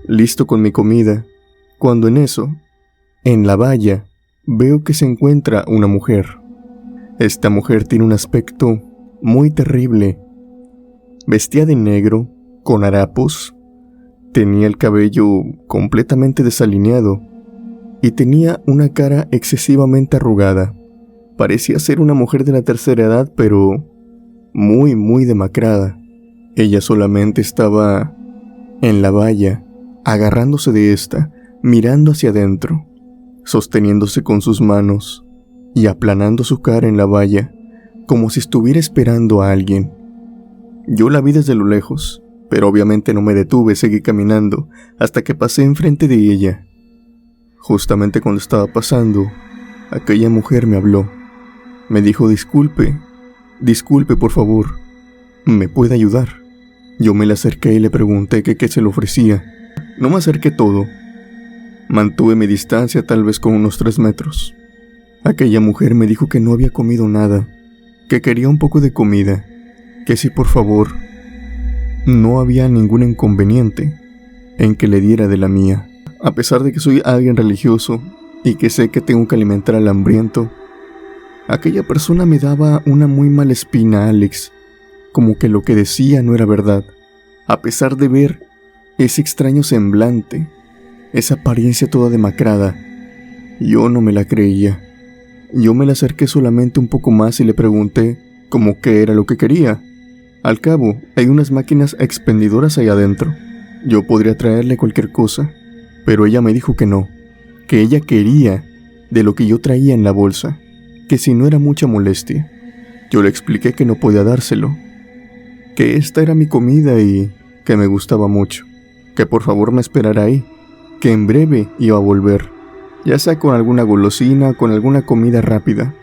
listo con mi comida, cuando en eso, en la valla, veo que se encuentra una mujer. Esta mujer tiene un aspecto muy terrible. Vestía de negro, con harapos, tenía el cabello completamente desalineado y tenía una cara excesivamente arrugada. Parecía ser una mujer de la tercera edad, pero muy demacrada. Ella solamente estaba en la valla, agarrándose de esta, mirando hacia adentro, sosteniéndose con sus manos y aplanando su cara en la valla, como si estuviera esperando a alguien. Yo la vi desde lo lejos, pero obviamente no me detuve, seguí caminando hasta que pasé enfrente de ella. Justamente cuando estaba pasando, aquella mujer me habló. Me dijo: disculpe por favor, ¿me puede ayudar? Yo me le acerqué y le pregunté que qué se le ofrecía. No me acerqué todo. Mantuve mi distancia tal vez con unos 3 metros. Aquella mujer me dijo que no había comido nada, que quería un poco de comida, que si por favor no había ningún inconveniente en que le diera de la mía. A pesar de que soy alguien religioso y que sé que tengo que alimentar al hambriento, aquella persona me daba una muy mala espina, Alex, como que lo que decía no era verdad, a pesar de ver ese extraño semblante, esa apariencia toda demacrada. Yo no me la creía. Yo me la acerqué solamente un poco más y le pregunté como qué era lo que quería. Al cabo, hay unas máquinas expendidoras ahí adentro. Yo podría traerle cualquier cosa, pero ella me dijo que no, que ella quería de lo que yo traía en la bolsa, que si no era mucha molestia. Yo le expliqué que no podía dárselo, que esta era mi comida y que me gustaba mucho, que por favor me esperara ahí, que en breve iba a volver, ya sea con alguna golosina o con alguna comida rápida.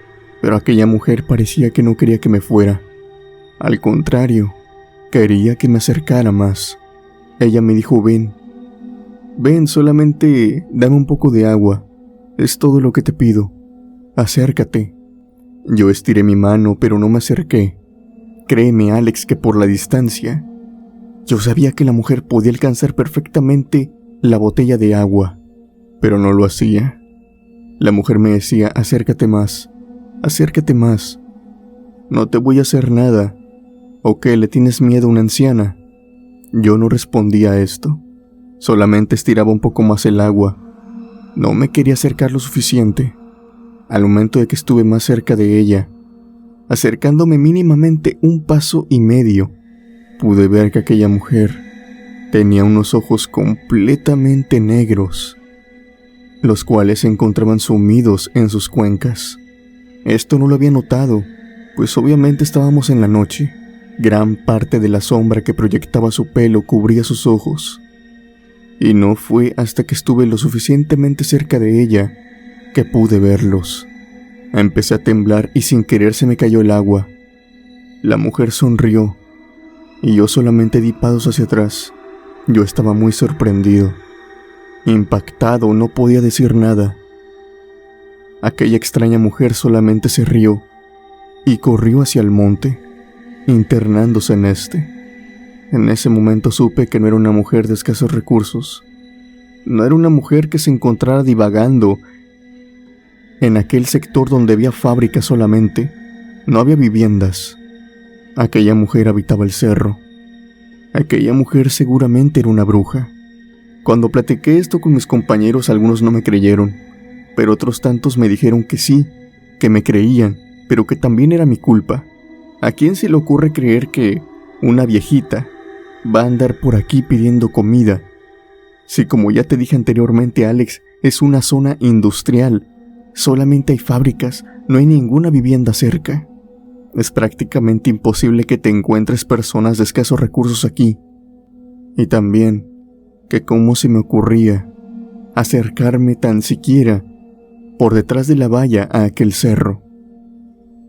Pero aquella mujer parecía que no quería que me fuera. Al contrario, quería que me acercara más. Ella me dijo: ven, solamente dame un poco de agua, es todo lo que te pido, acércate. Yo estiré mi mano, pero no me acerqué. Créeme, Alex, que por la distancia, yo sabía que la mujer podía alcanzar perfectamente la botella de agua, pero no lo hacía. La mujer me decía: acércate más, no te voy a hacer nada. ¿O qué, le tienes miedo a una anciana? Yo no respondía a esto, solamente estiraba un poco más el agua. No me quería acercar lo suficiente. Al momento de que estuve más cerca de ella, acercándome mínimamente 1,5 pasos, pude ver que aquella mujer tenía unos ojos completamente negros, los cuales se encontraban sumidos en sus cuencas. Esto no lo había notado, pues obviamente estábamos en la noche. Gran parte de la sombra que proyectaba su pelo cubría sus ojos. Y no fue hasta que estuve lo suficientemente cerca de ella que pude verlos. Empecé a temblar y sin querer se me cayó el agua. La mujer sonrió y yo solamente di pasos hacia atrás. Yo estaba muy sorprendido, impactado, no podía decir nada. Aquella extraña mujer solamente se rió y corrió hacia el monte, internándose en este. En ese momento supe que no era una mujer de escasos recursos. No era una mujer que se encontrara divagando en aquel sector donde había fábricas solamente. No había viviendas. Aquella mujer habitaba el cerro. Aquella mujer seguramente era una bruja. Cuando platiqué esto con mis compañeros, algunos no me creyeron, pero otros tantos me dijeron que sí, que me creían, pero que también era mi culpa. ¿A quién se le ocurre creer que una viejita va a andar por aquí pidiendo comida? Si, como ya te dije anteriormente, Alex, es una zona industrial, solamente hay fábricas, no hay ninguna vivienda cerca. Es prácticamente imposible que te encuentres personas de escasos recursos aquí. Y también, que cómo se me ocurría acercarme tan siquiera por detrás de la valla a aquel cerro.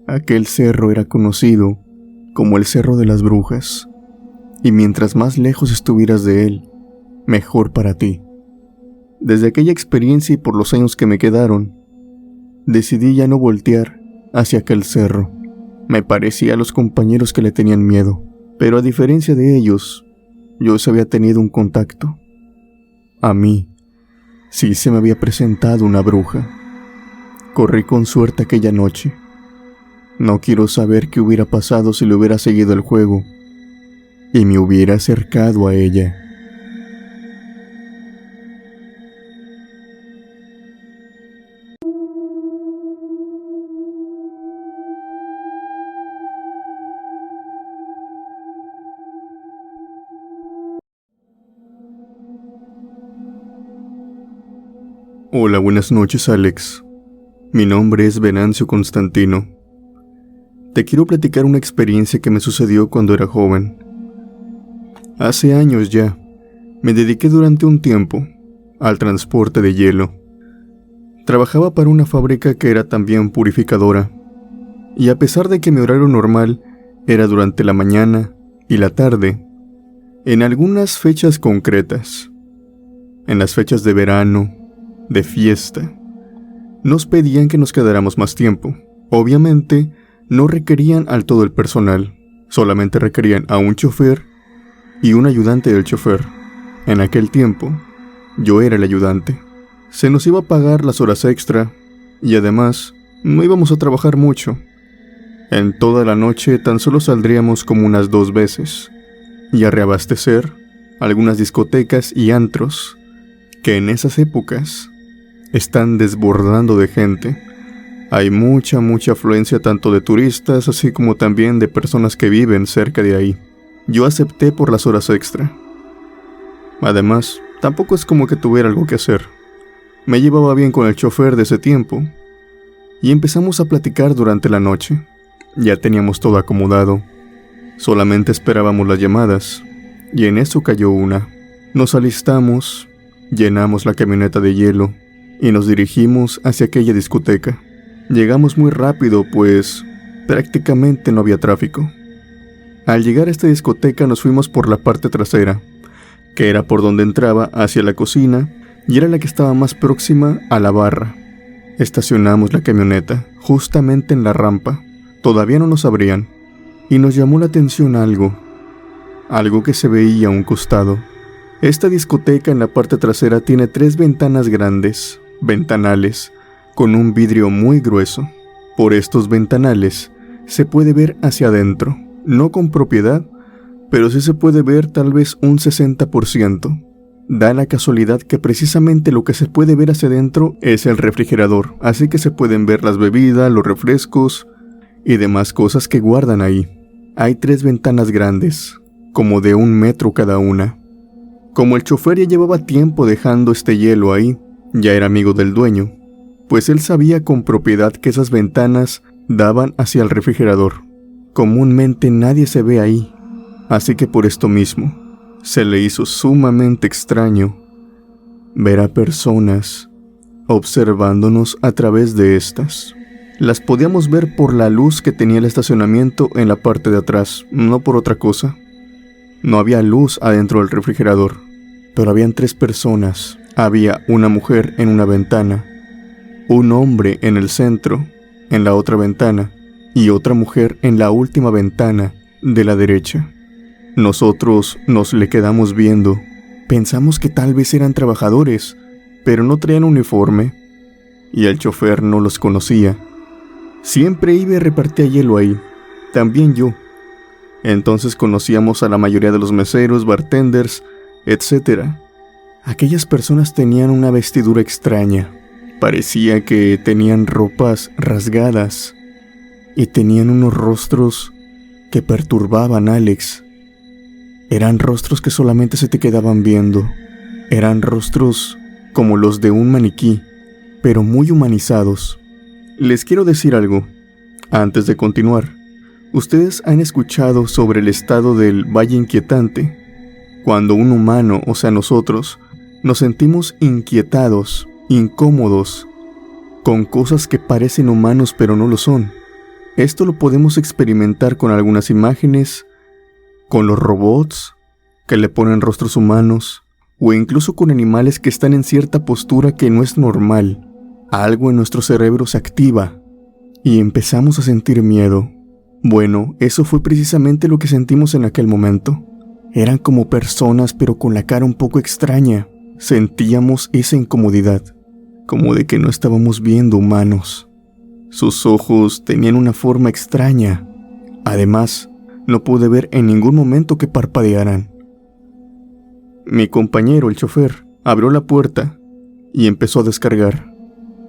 Aquel cerro era conocido como el Cerro de las Brujas, y mientras más lejos estuvieras de él, mejor para ti. Desde aquella experiencia y por los años que me quedaron, decidí ya no voltear hacia aquel cerro. Me parecía a los compañeros que le tenían miedo, pero a diferencia de ellos, yo se había tenido un contacto. A mí, sí se me había presentado una bruja. Corrí con suerte aquella noche. No quiero saber qué hubiera pasado si le hubiera seguido el juego y me hubiera acercado a ella. Hola, buenas noches, Alex. Mi nombre es Venancio Constantino. Te quiero platicar una experiencia que me sucedió cuando era joven. Hace años ya, me dediqué durante un tiempo al transporte de hielo. Trabajaba para una fábrica que era también purificadora, y a pesar de que mi horario normal era durante la mañana y la tarde, en algunas fechas concretas, en las fechas de verano, de fiesta, nos pedían que nos quedáramos más tiempo. Obviamente, no requerían al todo el personal, solamente requerían a un chofer y un ayudante del chofer. En aquel tiempo, yo era el ayudante. Se nos iba a pagar las horas extra y además no íbamos a trabajar mucho. En toda la noche tan solo saldríamos como unas 2 veces y a reabastecer algunas discotecas y antros que en esas épocas están desbordando de gente. Hay mucha afluencia tanto de turistas así como también de personas que viven cerca de ahí. Yo acepté por las horas extra. Además, tampoco es como que tuviera algo que hacer. Me llevaba bien con el chofer de ese tiempo y empezamos a platicar durante la noche. Ya teníamos todo acomodado. Solamente esperábamos las llamadas y en eso cayó una. Nos alistamos, llenamos la camioneta de hielo y nos dirigimos hacia aquella discoteca. Llegamos muy rápido, pues prácticamente no había tráfico. Al llegar a esta discoteca nos fuimos por la parte trasera, que era por donde entraba hacia la cocina y era la que estaba más próxima a la barra. Estacionamos la camioneta justamente en la rampa. Todavía no nos abrían y nos llamó la atención algo que se veía a un costado. Esta discoteca en la parte trasera tiene 3 ventanas grandes, ventanales, con un vidrio muy grueso. Por estos ventanales se puede ver hacia adentro, no con propiedad, pero sí se puede ver tal vez un 60%. Da la casualidad que precisamente lo que se puede ver hacia adentro es el refrigerador, así que se pueden ver las bebidas, los refrescos y demás cosas que guardan ahí. Hay 3 ventanas grandes, como de 1 metro cada una. Como el chofer ya llevaba tiempo dejando este hielo ahí, ya era amigo del dueño, pues él sabía con propiedad que esas ventanas daban hacia el refrigerador. Comúnmente nadie se ve ahí, así que por esto mismo, se le hizo sumamente extraño ver a personas observándonos a través de estas. Las podíamos ver por la luz que tenía el estacionamiento en la parte de atrás, no por otra cosa. No había luz adentro del refrigerador, pero habían 3 personas. Había una mujer en una ventana, un hombre en el centro, en la otra ventana, y otra mujer en la última ventana de la derecha. Nosotros nos le quedamos viendo. Pensamos que tal vez eran trabajadores, pero no traían uniforme, y el chofer no los conocía. Siempre iba y repartía hielo ahí, también yo. Entonces conocíamos a la mayoría de los meseros, bartenders, etc. Aquellas personas tenían una vestidura extraña. Parecía que tenían ropas rasgadas. y tenían unos rostros que perturbaban, Alex. Eran rostros que solamente se te quedaban viendo. Eran rostros como los de un maniquí, pero muy humanizados. Les quiero decir algo, antes de continuar. ¿Ustedes han escuchado sobre el estado del valle inquietante? Cuando un humano, o sea nosotros, nos sentimos inquietados, incómodos, con cosas que parecen humanos pero no lo son. Esto lo podemos experimentar con algunas imágenes, con los robots que le ponen rostros humanos, o incluso con animales que están en cierta postura que no es normal. Algo en nuestro cerebro se activa y empezamos a sentir miedo. Bueno, eso fue precisamente lo que sentimos en aquel momento. Eran como personas pero con la cara un poco extraña. Sentíamos esa incomodidad, como de que no estábamos viendo humanos. Sus ojos tenían una forma extraña. Además, no pude ver en ningún momento que parpadearan. Mi compañero, el chofer, abrió la puerta y empezó a descargar.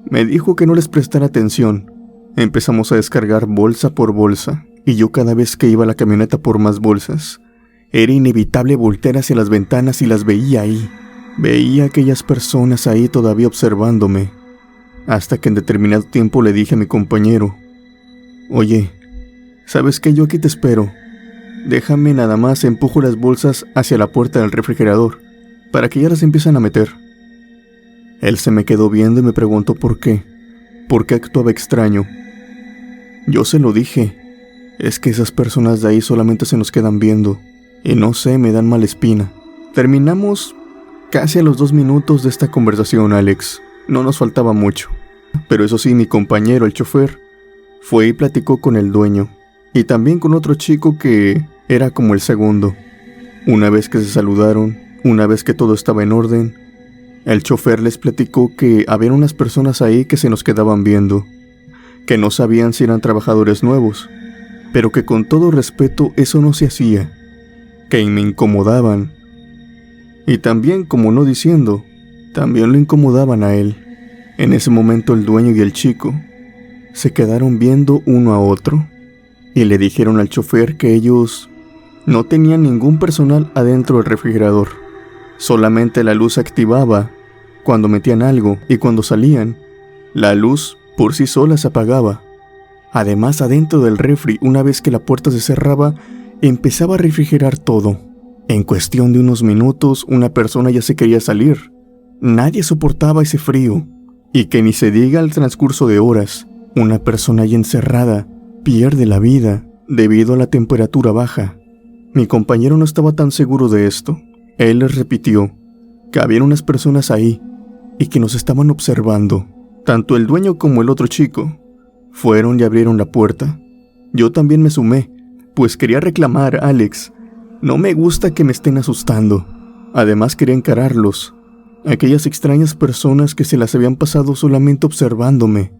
Me dijo que no les prestara atención. Empezamos a descargar bolsa por bolsa, y yo cada vez que iba a la camioneta por más bolsas, era inevitable voltear hacia las ventanas y las veía ahí. Veía a aquellas personas ahí todavía observándome, hasta que en determinado tiempo le dije a mi compañero: oye, ¿sabes qué? Yo aquí te espero. Déjame nada más, empujo las bolsas hacia la puerta del refrigerador, para que ya las empiezan a meter. Él se me quedó viendo y me preguntó por qué actuaba extraño. Yo se lo dije: es que esas personas de ahí solamente se nos quedan viendo, y no sé, me dan mala espina. Terminamos casi a los 2 minutos de esta conversación, Alex. No nos faltaba mucho. Pero eso sí, mi compañero, el chofer, fue y platicó con el dueño, y también con otro chico que era como el segundo. Una vez que se saludaron, una vez que todo estaba en orden, el chofer les platicó que había unas personas ahí que se nos quedaban viendo, que no sabían si eran trabajadores nuevos, pero que con todo respeto eso no se hacía, que me incomodaban. Y también, como no diciendo, también lo incomodaban a él. En ese momento el dueño y el chico se quedaron viendo uno a otro y le dijeron al chofer que ellos no tenían ningún personal adentro del refrigerador. Solamente la luz se activaba cuando metían algo, y cuando salían, la luz por sí sola se apagaba. Además, adentro del refri, una vez que la puerta se cerraba, empezaba a refrigerar todo. En cuestión de unos minutos, una persona ya se quería salir. Nadie soportaba ese frío. Y que ni se diga al transcurso de horas, una persona ahí encerrada pierde la vida debido a la temperatura baja. Mi compañero no estaba tan seguro de esto. Él les repitió que había unas personas ahí y que nos estaban observando. Tanto el dueño como el otro chico fueron y abrieron la puerta. Yo también me sumé, pues quería reclamar: Alex, no me gusta que me estén asustando. Además quería encararlos, aquellas extrañas personas que se las habían pasado solamente observándome.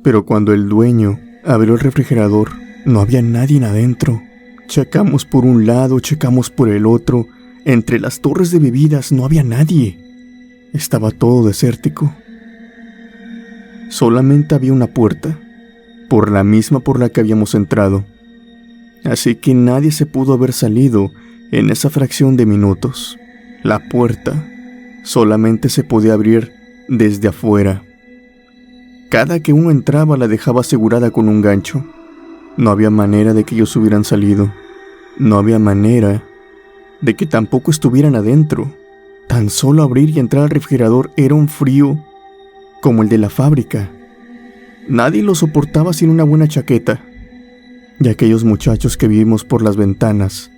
Pero cuando el dueño abrió el refrigerador, no había nadie adentro. Checamos por un lado, checamos por el otro. Entre las torres de bebidas no había nadie. Estaba todo desértico. Solamente había una puerta, por la misma por la que habíamos entrado. Así que nadie se pudo haber salido en esa fracción de minutos. La puerta solamente se podía abrir desde afuera. Cada que uno entraba la dejaba asegurada con un gancho. No había manera de que ellos hubieran salido. No había manera de que tampoco estuvieran adentro. Tan solo abrir y entrar al refrigerador era un frío como el de la fábrica. Nadie lo soportaba sin una buena chaqueta. Y aquellos muchachos que vimos por las ventanas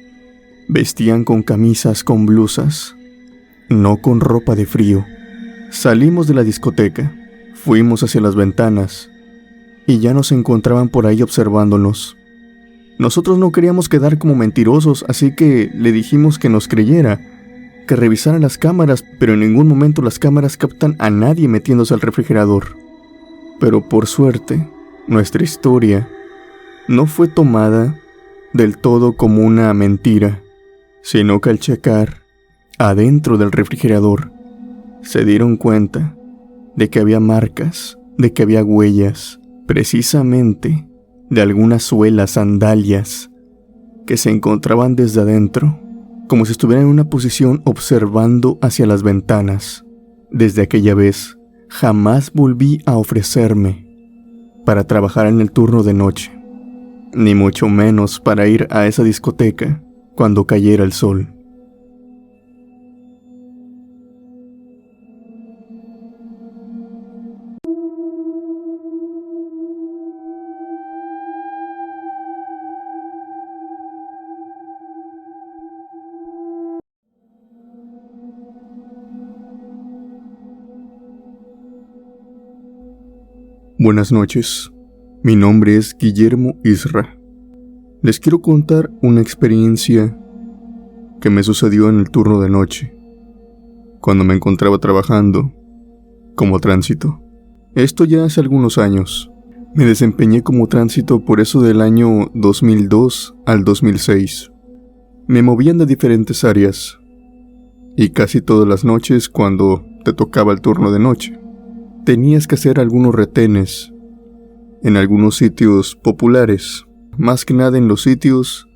vestían con camisas, con blusas, no con ropa de frío. Salimos de la discoteca, fuimos hacia las ventanas y ya nos encontraban por ahí observándonos. Nosotros no queríamos quedar como mentirosos, así que le dijimos que nos creyera, que revisara las cámaras, pero en ningún momento las cámaras captan a nadie metiéndose al refrigerador. Pero por suerte, nuestra historia no fue tomada del todo como una mentira, sino que al checar adentro del refrigerador, se dieron cuenta de que había marcas, de que había huellas, precisamente de algunas suelas, sandalias, que se encontraban desde adentro, como si estuviera en una posición observando hacia las ventanas. Desde aquella vez, jamás volví a ofrecerme para trabajar en el turno de noche, ni mucho menos para ir a esa discoteca cuando cayera el sol. Buenas noches, mi nombre es Guillermo Isra. Les quiero contar una experiencia que me sucedió en el turno de noche, cuando me encontraba trabajando como tránsito. Esto ya hace algunos años. Me desempeñé como tránsito por eso del año 2002 al 2006. Me movían de diferentes áreas, y casi todas las noches cuando te tocaba el turno de noche, tenías que hacer algunos retenes en algunos sitios populares, más que nada en los sitios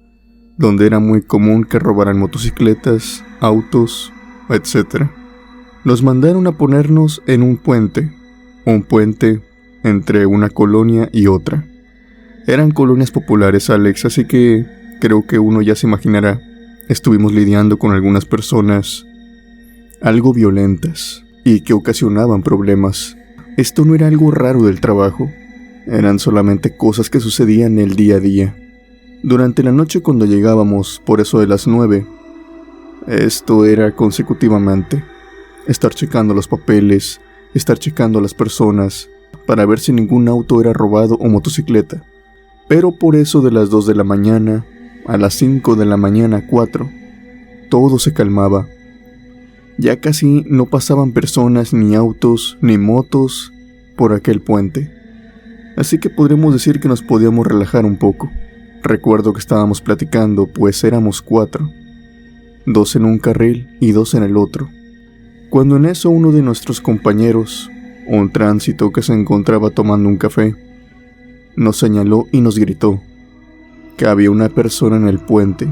donde era muy común que robaran motocicletas, autos, etc. Nos mandaron a ponernos en un puente entre una colonia y otra. Eran colonias populares, Alex, así que creo que uno ya se imaginará. Estuvimos lidiando con algunas personas algo violentas y que ocasionaban problemas. Esto no era algo raro del trabajo, eran solamente cosas que sucedían el día a día. Durante la noche cuando llegábamos, por eso de las 9, esto era consecutivamente. Estar checando los papeles, estar checando a las personas, para ver si ningún auto era robado o motocicleta. Pero por eso de las 2 de la mañana, a las 5 de la mañana, 4, todo se calmaba. Ya casi no pasaban personas, ni autos, ni motos por aquel puente. Así que podremos decir que nos podíamos relajar un poco. Recuerdo que estábamos platicando, pues éramos 4. 2 en un carril y 2 en el otro. Cuando en eso uno de nuestros compañeros, un tránsito que se encontraba tomando un café, nos señaló y nos gritó que había una persona en el puente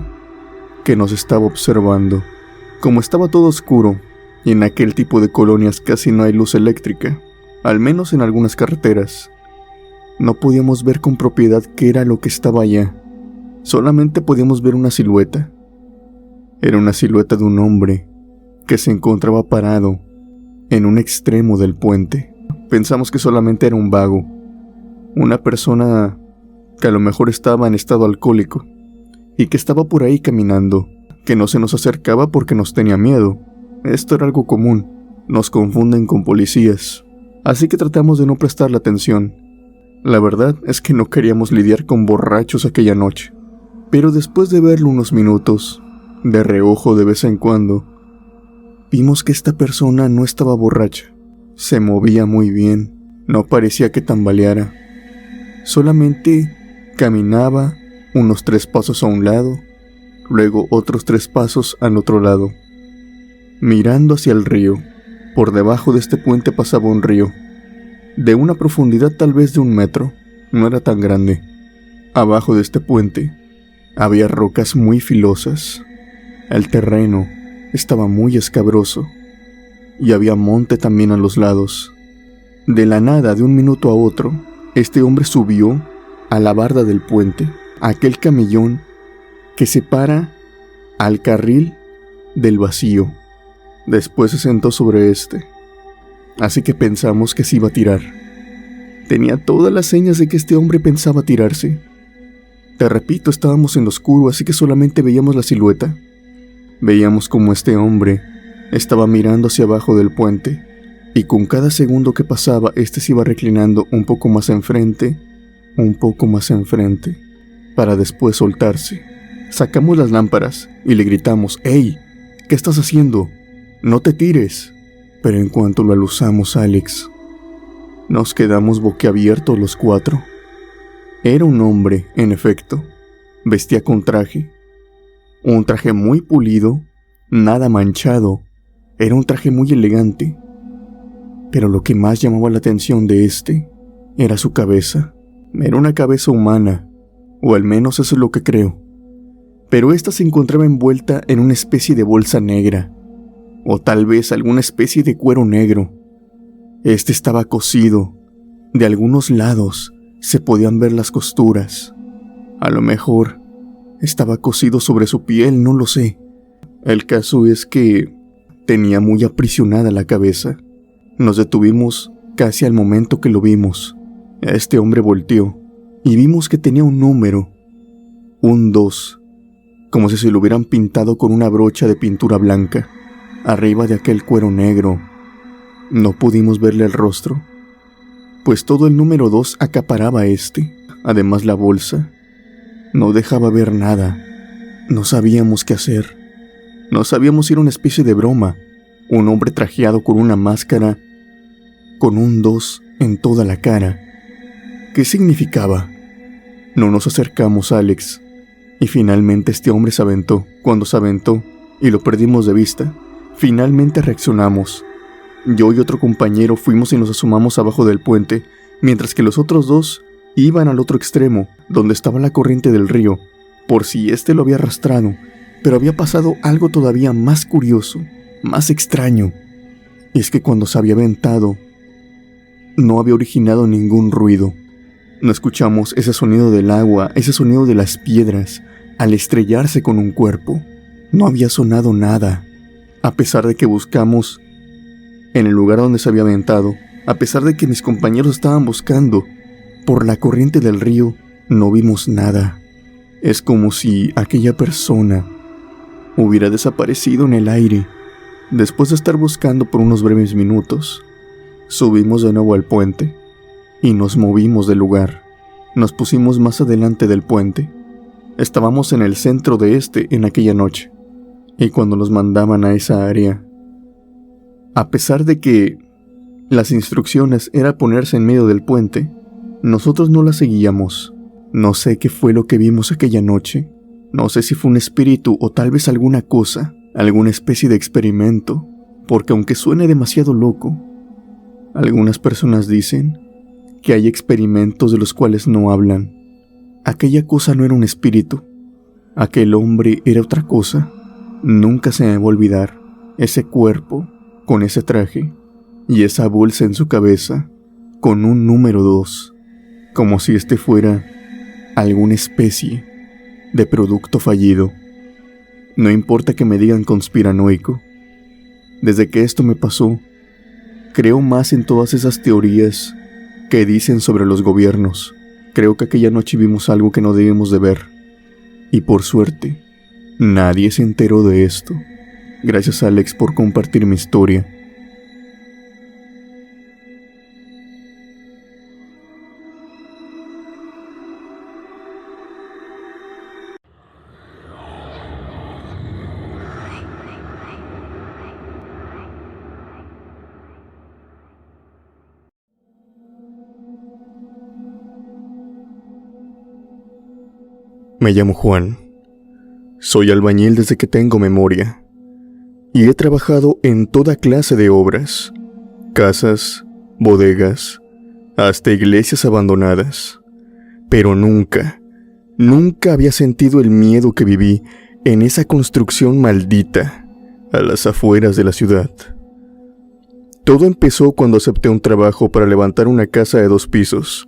que nos estaba observando. Como estaba todo oscuro, y en aquel tipo de colonias casi no hay luz eléctrica, al menos en algunas carreteras, no podíamos ver con propiedad qué era lo que estaba allá. Solamente podíamos ver una silueta. Era una silueta de un hombre que se encontraba parado en un extremo del puente. Pensamos que solamente era un vago, una persona que a lo mejor estaba en estado alcohólico y que estaba por ahí caminando, que no se nos acercaba porque nos tenía miedo. Esto era algo común, nos confunden con policías, así que tratamos de no prestarle atención. La verdad es que no queríamos lidiar con borrachos aquella noche, pero después de verlo unos minutos, de reojo de vez en cuando, vimos que esta persona no estaba borracha, se movía muy bien, no parecía que tambaleara, solamente caminaba unos 3 pasos a un lado, luego otros 3 pasos al otro lado, mirando hacia el río. Por debajo de este puente pasaba un río, de una profundidad tal vez de 1 metro, no era tan grande. Abajo de este puente había rocas muy filosas, el terreno estaba muy escabroso, y había monte también a los lados. De la nada, de un minuto a otro, este hombre subió a la barda del puente, aquel camellón que separa al carril del vacío. Después se sentó sobre este, así que pensamos que se iba a tirar. Tenía todas las señas de que este hombre pensaba tirarse. Te repito, estábamos en lo oscuro, así que solamente veíamos la silueta. Veíamos como este hombre estaba mirando hacia abajo del puente, y con cada segundo que pasaba, este se iba reclinando un poco más enfrente, para después soltarse. Sacamos las lámparas y le gritamos: «¡Ey! ¿Qué estás haciendo? ¡No te tires!». Pero en cuanto lo aluzamos, Alex, nos quedamos boquiabiertos los 4. Era un hombre, en efecto. Vestía con traje. Un traje muy pulido, nada manchado. Era un traje muy elegante. Pero lo que más llamaba la atención de este era su cabeza. Era una cabeza humana, o al menos eso es lo que creo. Pero esta se encontraba envuelta en una especie de bolsa negra, o tal vez alguna especie de cuero negro. Este estaba cosido. De algunos lados se podían ver las costuras. A lo mejor estaba cosido sobre su piel, no lo sé. El caso es que tenía muy aprisionada la cabeza. Nos detuvimos casi al momento que lo vimos. Este hombre volteó y vimos que tenía un número, un 2, como si se lo hubieran pintado con una brocha de pintura blanca, arriba de aquel cuero negro. No pudimos verle el rostro, pues todo el número 2 acaparaba además la bolsa. No dejaba ver nada. No sabíamos qué hacer. No sabíamos si era una especie de broma, un hombre trajeado con una máscara, con un 2 en toda la cara. ¿Qué significaba? No nos acercamos a Alex, y finalmente este hombre se aventó. Cuando se aventó y lo perdimos de vista, finalmente reaccionamos. Yo y otro compañero fuimos y nos asomamos abajo del puente, mientras que los otros 2 iban al otro extremo, donde estaba la corriente del río, por si lo había arrastrado. Pero había pasado algo todavía más curioso, más extraño. Y es que cuando se había aventado, no había originado ningún ruido. No escuchamos ese sonido del agua, ese sonido de las piedras, al estrellarse con un cuerpo. No había sonado nada. A pesar de que buscamos en el lugar donde se había aventado, a pesar de que mis compañeros estaban buscando por la corriente del río, no vimos nada. Es como si aquella persona hubiera desaparecido en el aire. Después de estar buscando por unos breves minutos, subimos de nuevo al puente y nos movimos del lugar. Nos pusimos más adelante del puente. Estábamos en el centro de en aquella noche, y cuando nos mandaban a esa área, a pesar de que las instrucciones era ponerse en medio del puente, nosotros no las seguíamos. No sé qué fue lo que vimos aquella noche. No sé si fue un espíritu o tal vez alguna cosa, alguna especie de experimento, porque aunque suene demasiado loco, algunas personas dicen que hay experimentos de los cuales no hablan. Aquella cosa no era un espíritu, aquel hombre era otra cosa. Nunca se me va a olvidar ese cuerpo con ese traje y esa bolsa en su cabeza con un número 2, como si fuera alguna especie de producto fallido. No importa que me digan conspiranoico. Desde que esto me pasó, creo más en todas esas teorías que dicen sobre los gobiernos. Creo que aquella noche vimos algo que no debemos de ver. Y por suerte, nadie se enteró de esto. Gracias a Alex por compartir mi historia. Me llamo Juan. Soy albañil desde que tengo memoria. Y he trabajado en toda clase de obras, casas, bodegas, hasta iglesias abandonadas. Pero nunca había sentido el miedo que viví en esa construcción maldita a las afueras de la ciudad. Todo empezó cuando acepté un trabajo para levantar una casa de 2 pisos,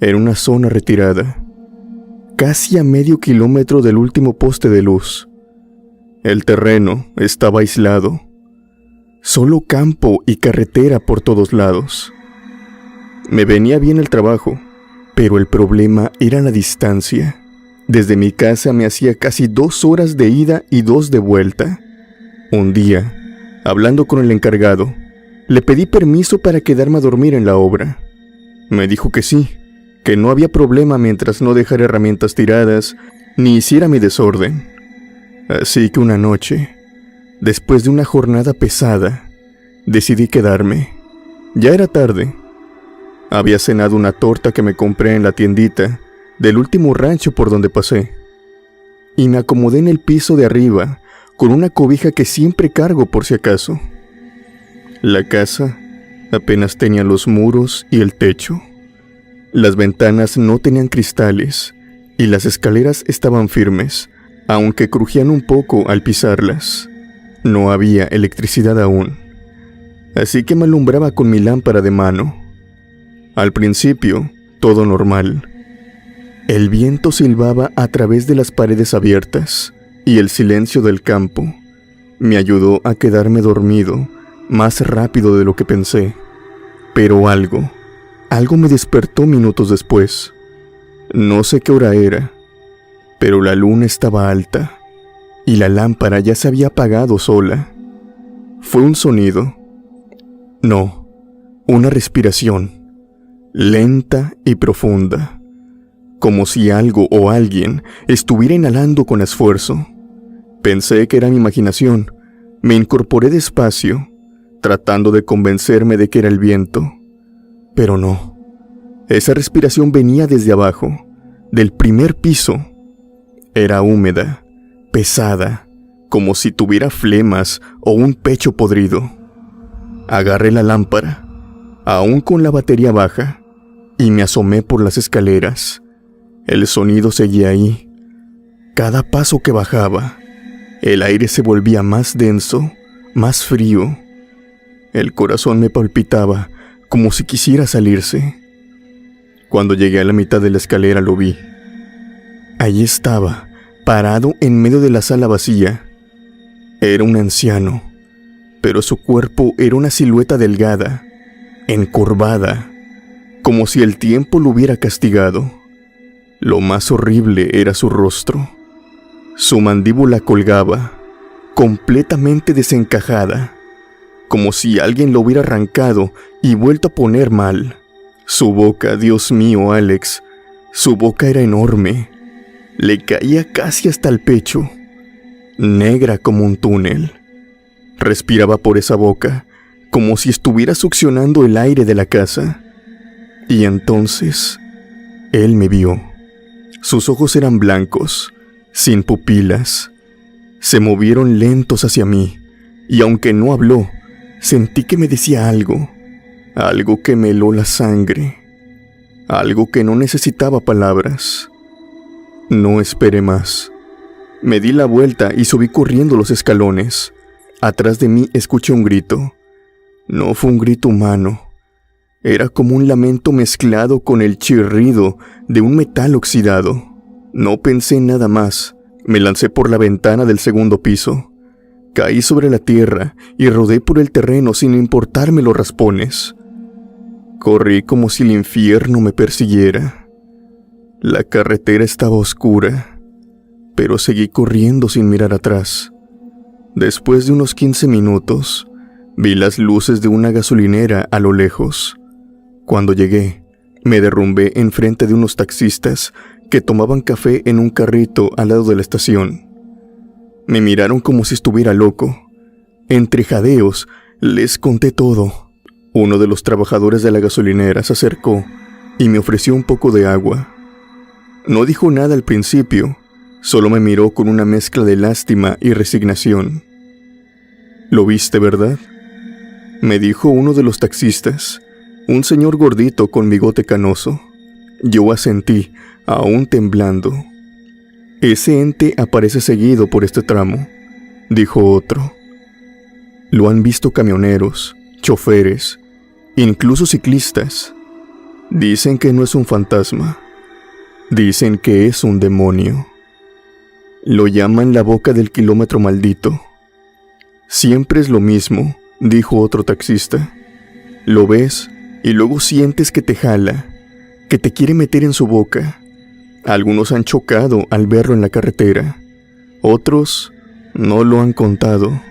en una zona retirada, casi a medio kilómetro del último poste de luz. El terreno estaba aislado, solo campo y carretera por todos lados. Me venía bien el trabajo, pero el problema era la distancia. Desde mi casa me hacía casi 2 horas de ida y 2 de vuelta. Un día, hablando con el encargado, le pedí permiso para quedarme a dormir en la obra. Me dijo que sí, que no había problema mientras no dejara herramientas tiradas ni hiciera mi desorden. Así que una noche, después de una jornada pesada, decidí quedarme. Ya era tarde. Había cenado una torta que me compré en la tiendita del último rancho por donde pasé, y me acomodé en el piso de arriba con una cobija que siempre cargo por si acaso. La casa apenas tenía los muros y el techo. Las ventanas no tenían cristales y las escaleras estaban firmes, aunque crujían un poco al pisarlas. No había electricidad aún, así que me alumbraba con mi lámpara de mano. Al principio, todo normal. El viento silbaba a través de las paredes abiertas y el silencio del campo me ayudó a quedarme dormido más rápido de lo que pensé. Pero algo me despertó minutos después. No sé qué hora era, pero la luna estaba alta y la lámpara ya se había apagado sola. Fue un sonido. No, una respiración, lenta y profunda, como si algo o alguien estuviera inhalando con esfuerzo. Pensé que era mi imaginación. Me incorporé despacio, tratando de convencerme de que era el viento. Pero no. Esa respiración venía desde abajo, del primer piso. Era húmeda, pesada, como si tuviera flemas o un pecho podrido. Agarré la lámpara, aún con la batería baja, y me asomé por las escaleras. El sonido seguía ahí. Cada paso que bajaba, el aire se volvía más denso, más frío. El corazón me palpitaba como si quisiera salirse. Cuando llegué a la mitad de la escalera lo vi. Allí estaba, parado en medio de la sala vacía. Era un anciano, pero su cuerpo era una silueta delgada, encorvada, como si el tiempo lo hubiera castigado. Lo más horrible era su rostro. Su mandíbula colgaba, completamente desencajada, como si alguien lo hubiera arrancado y vuelto a poner mal. Su boca, Dios mío, Alex, su boca era enorme. Le caía casi hasta el pecho, negra como un túnel. Respiraba por esa boca, como si estuviera succionando el aire de la casa. Y entonces, él me vio. Sus ojos eran blancos, sin pupilas. Se movieron lentos hacia mí, y aunque no habló, sentí que me decía algo que me heló la sangre, algo que no necesitaba palabras. No esperé más. Me di la vuelta y subí corriendo los escalones. Atrás de mí escuché un grito. No fue un grito humano. Era como un lamento mezclado con el chirrido de un metal oxidado. No pensé en nada más. Me lancé por la ventana del segundo piso. Caí sobre la tierra y rodé por el terreno sin importarme los raspones. Corrí como si el infierno me persiguiera. La carretera estaba oscura, pero seguí corriendo sin mirar atrás. Después de unos 15 minutos, vi las luces de una gasolinera a lo lejos. Cuando llegué, me derrumbé enfrente de unos taxistas que tomaban café en un carrito al lado de la estación. Me miraron como si estuviera loco. Entre jadeos, les conté todo. Uno de los trabajadores de la gasolinera se acercó y me ofreció un poco de agua. No dijo nada al principio, solo me miró con una mezcla de lástima y resignación. «¿Lo viste, verdad?», me dijo uno de los taxistas, un señor gordito con bigote canoso. Yo asentí, aún temblando. «Ese ente aparece seguido por este tramo», dijo otro. «Lo han visto camioneros, choferes, incluso ciclistas. Dicen que no es un fantasma. Dicen que es un demonio. Lo llaman la boca del kilómetro maldito. Siempre es lo mismo», dijo otro taxista. «Lo ves y luego sientes que te jala, que te quiere meter en su boca. Algunos han chocado al verlo en la carretera. Otros no lo han contado.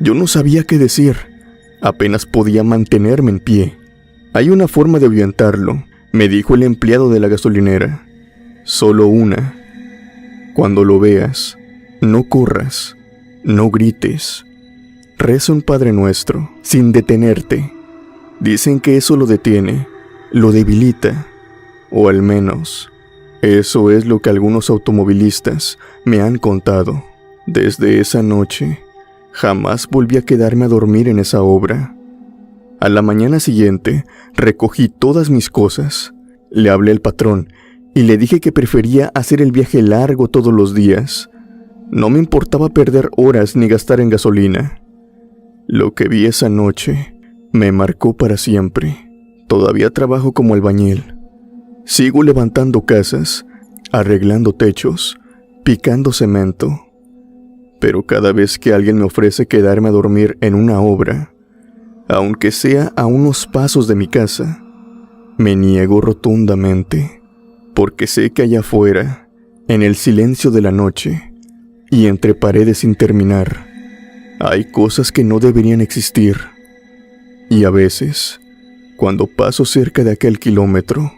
Yo no sabía qué decir. Apenas podía mantenerme en pie. Hay una forma de ahuyentarlo», me dijo el empleado de la gasolinera. «Solo una. Cuando lo veas, no corras, no grites. Reza un Padre Nuestro, sin detenerte. Dicen que eso lo detiene, lo debilita, o al menos, eso es lo que algunos automovilistas me han contado. Desde esa noche, jamás volví a quedarme a dormir en esa obra. A la mañana siguiente, recogí todas mis cosas, Le hablé al patrón y le dije que prefería hacer el viaje largo todos los días. No me importaba perder horas ni gastar en gasolina. Lo que vi esa noche me marcó para siempre. Todavía trabajo como albañil. Sigo levantando casas, arreglando techos, picando cemento. Pero cada vez que alguien me ofrece quedarme a dormir en una obra, aunque sea a unos pasos de mi casa, me niego rotundamente, porque sé que allá afuera, en el silencio de la noche y entre paredes sin terminar, hay cosas que no deberían existir. Y a veces, cuando paso cerca de aquel kilómetro,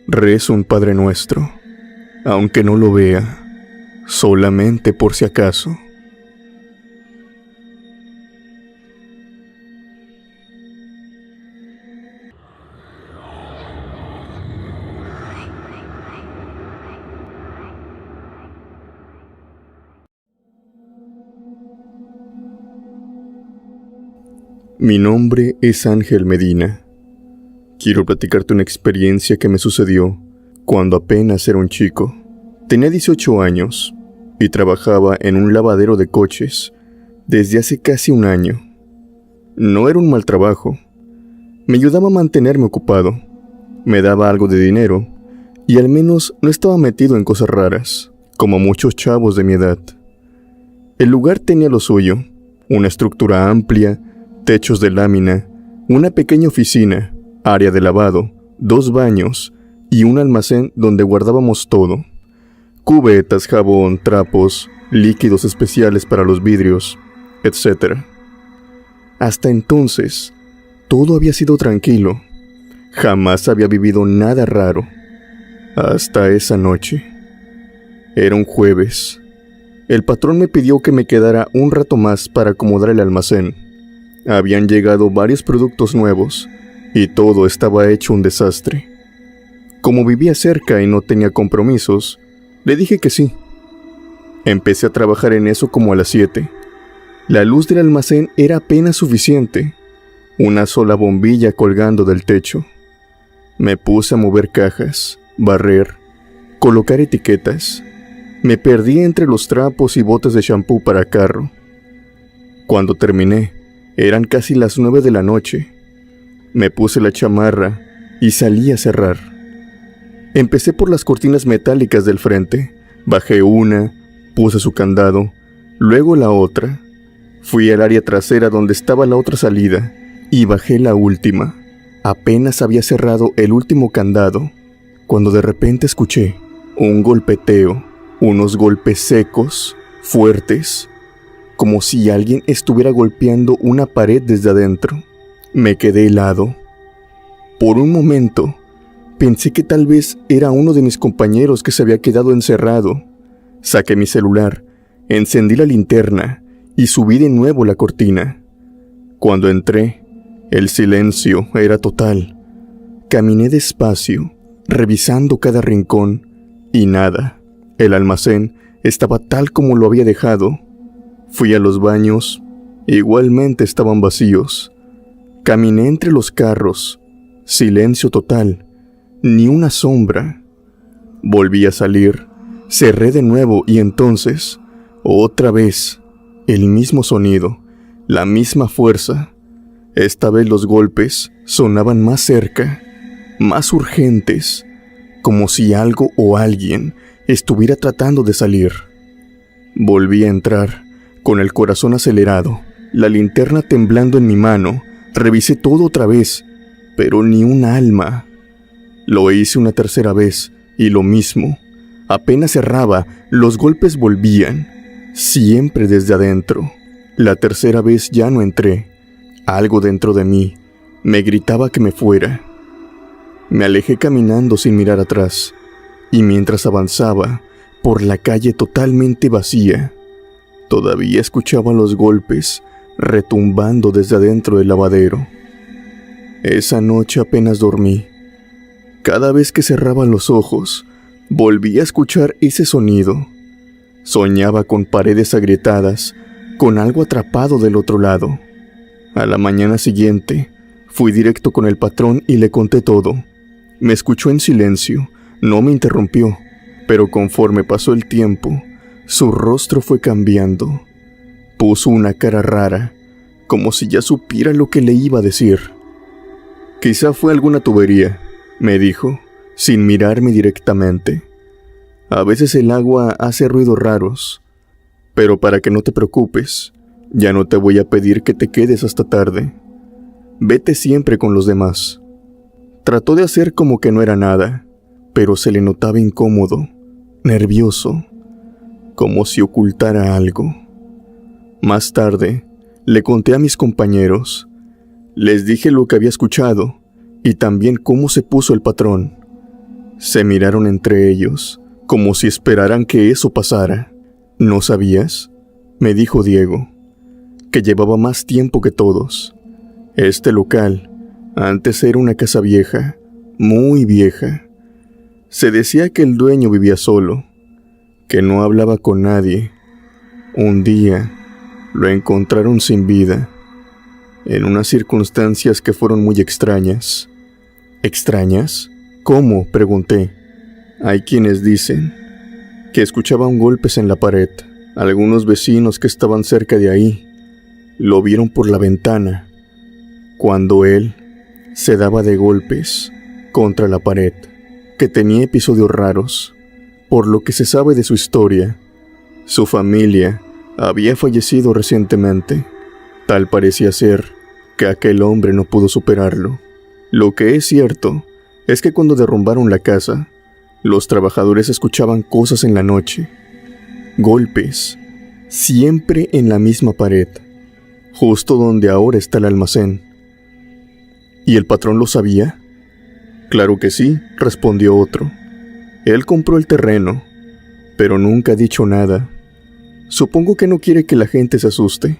rezo un Padre Nuestro, aunque no lo vea, solamente por si acaso. Mi nombre es Ángel Medina. Quiero platicarte una experiencia que me sucedió cuando apenas era un chico. Tenía 18 años y trabajaba en un lavadero de coches desde hace casi un año. No era un mal trabajo. Me ayudaba a mantenerme ocupado, me daba algo de dinero y al menos no estaba metido en cosas raras, como muchos chavos de mi edad. El lugar tenía lo suyo, una estructura amplia, techos de lámina, una pequeña oficina, área de lavado, 2 baños y un almacén donde guardábamos todo. Cubetas, jabón, trapos, líquidos especiales para los vidrios, etc. Hasta entonces, todo había sido tranquilo. Jamás había vivido nada raro. Hasta esa noche. Era un jueves. El patrón me pidió que me quedara un rato más para acomodar el almacén. Habían llegado varios productos nuevos y todo estaba hecho un desastre. Como vivía cerca y no tenía compromisos, le dije que sí. Empecé a trabajar en eso como a las 7. La luz del almacén era apenas suficiente, una sola bombilla colgando del techo. Me puse a mover cajas, barrer, colocar etiquetas. Me perdí entre los trapos y botes de shampoo para carro. Cuando terminé, eran casi las 9 de la noche. Me puse la chamarra y salí a cerrar. Empecé por las cortinas metálicas del frente. Bajé una, puse su candado, luego la otra. Fui al área trasera donde estaba la otra salida y bajé la última. Apenas había cerrado el último candado, cuando de repente escuché un golpeteo, unos golpes secos, fuertes, como si alguien estuviera golpeando una pared desde adentro. Me quedé helado. Por un momento, pensé que tal vez era uno de mis compañeros que se había quedado encerrado. Saqué mi celular, encendí la linterna y subí de nuevo la cortina. Cuando entré, el silencio era total. Caminé despacio, revisando cada rincón, y nada. El almacén estaba tal como lo había dejado. Fui a los baños, igualmente estaban vacíos. Caminé entre los carros, silencio total, ni una sombra. Volví a salir, cerré de nuevo y entonces, otra vez, el mismo sonido, la misma fuerza. Esta vez los golpes sonaban más cerca, más urgentes, como si algo o alguien estuviera tratando de salir. Volví a entrar, con el corazón acelerado, la linterna temblando en mi mano. Revisé todo otra vez, pero ni un alma. Lo hice una tercera vez, y lo mismo. Apenas cerraba, los golpes volvían, siempre desde adentro. La tercera vez ya no entré. Algo dentro de mí me gritaba que me fuera. Me alejé caminando sin mirar atrás, y mientras avanzaba por la calle totalmente vacía, todavía escuchaba los golpes retumbando desde adentro del lavadero. Esa noche apenas dormí. Cada vez que cerraba los ojos, volví a escuchar ese sonido. Soñaba con paredes agrietadas, con algo atrapado del otro lado. A la mañana siguiente, fui directo con el patrón y le conté todo. Me escuchó en silencio, no me interrumpió, pero conforme pasó el tiempo, su rostro fue cambiando. Puso una cara rara, como si ya supiera lo que le iba a decir. «Quizá fue alguna tubería», me dijo, sin mirarme directamente. «A veces el agua hace ruidos raros, pero para que no te preocupes, ya no te voy a pedir que te quedes hasta tarde. Vete siempre con los demás». Trató de hacer como que no era nada, pero se le notaba incómodo, nervioso, como si ocultara algo. Más tarde, le conté a mis compañeros. Les dije lo que había escuchado y también cómo se puso el patrón. Se miraron entre ellos, como si esperaran que eso pasara. «¿No sabías?», me dijo Diego, que llevaba más tiempo que todos. Este local antes era una casa vieja, muy vieja. Se decía que el dueño vivía solo, que no hablaba con nadie. Un día lo encontraron sin vida, en unas circunstancias que fueron muy extrañas». «¿Extrañas? ¿Cómo?», pregunté. «Hay quienes dicen que escuchaban golpes en la pared. Algunos vecinos que estaban cerca de ahí lo vieron por la ventana, cuando él se daba de golpes contra la pared, que tenía episodios raros. Por lo que se sabe de su historia, su familia había fallecido recientemente. Tal parecía ser que aquel hombre no pudo superarlo. Lo que es cierto es que cuando derrumbaron la casa, los trabajadores escuchaban cosas en la noche. Golpes, siempre en la misma pared, justo donde ahora está el almacén». «¿Y el patrón lo sabía?». «Claro que sí», respondió otro. «Él compró el terreno, pero nunca ha dicho nada. Supongo que no quiere que la gente se asuste».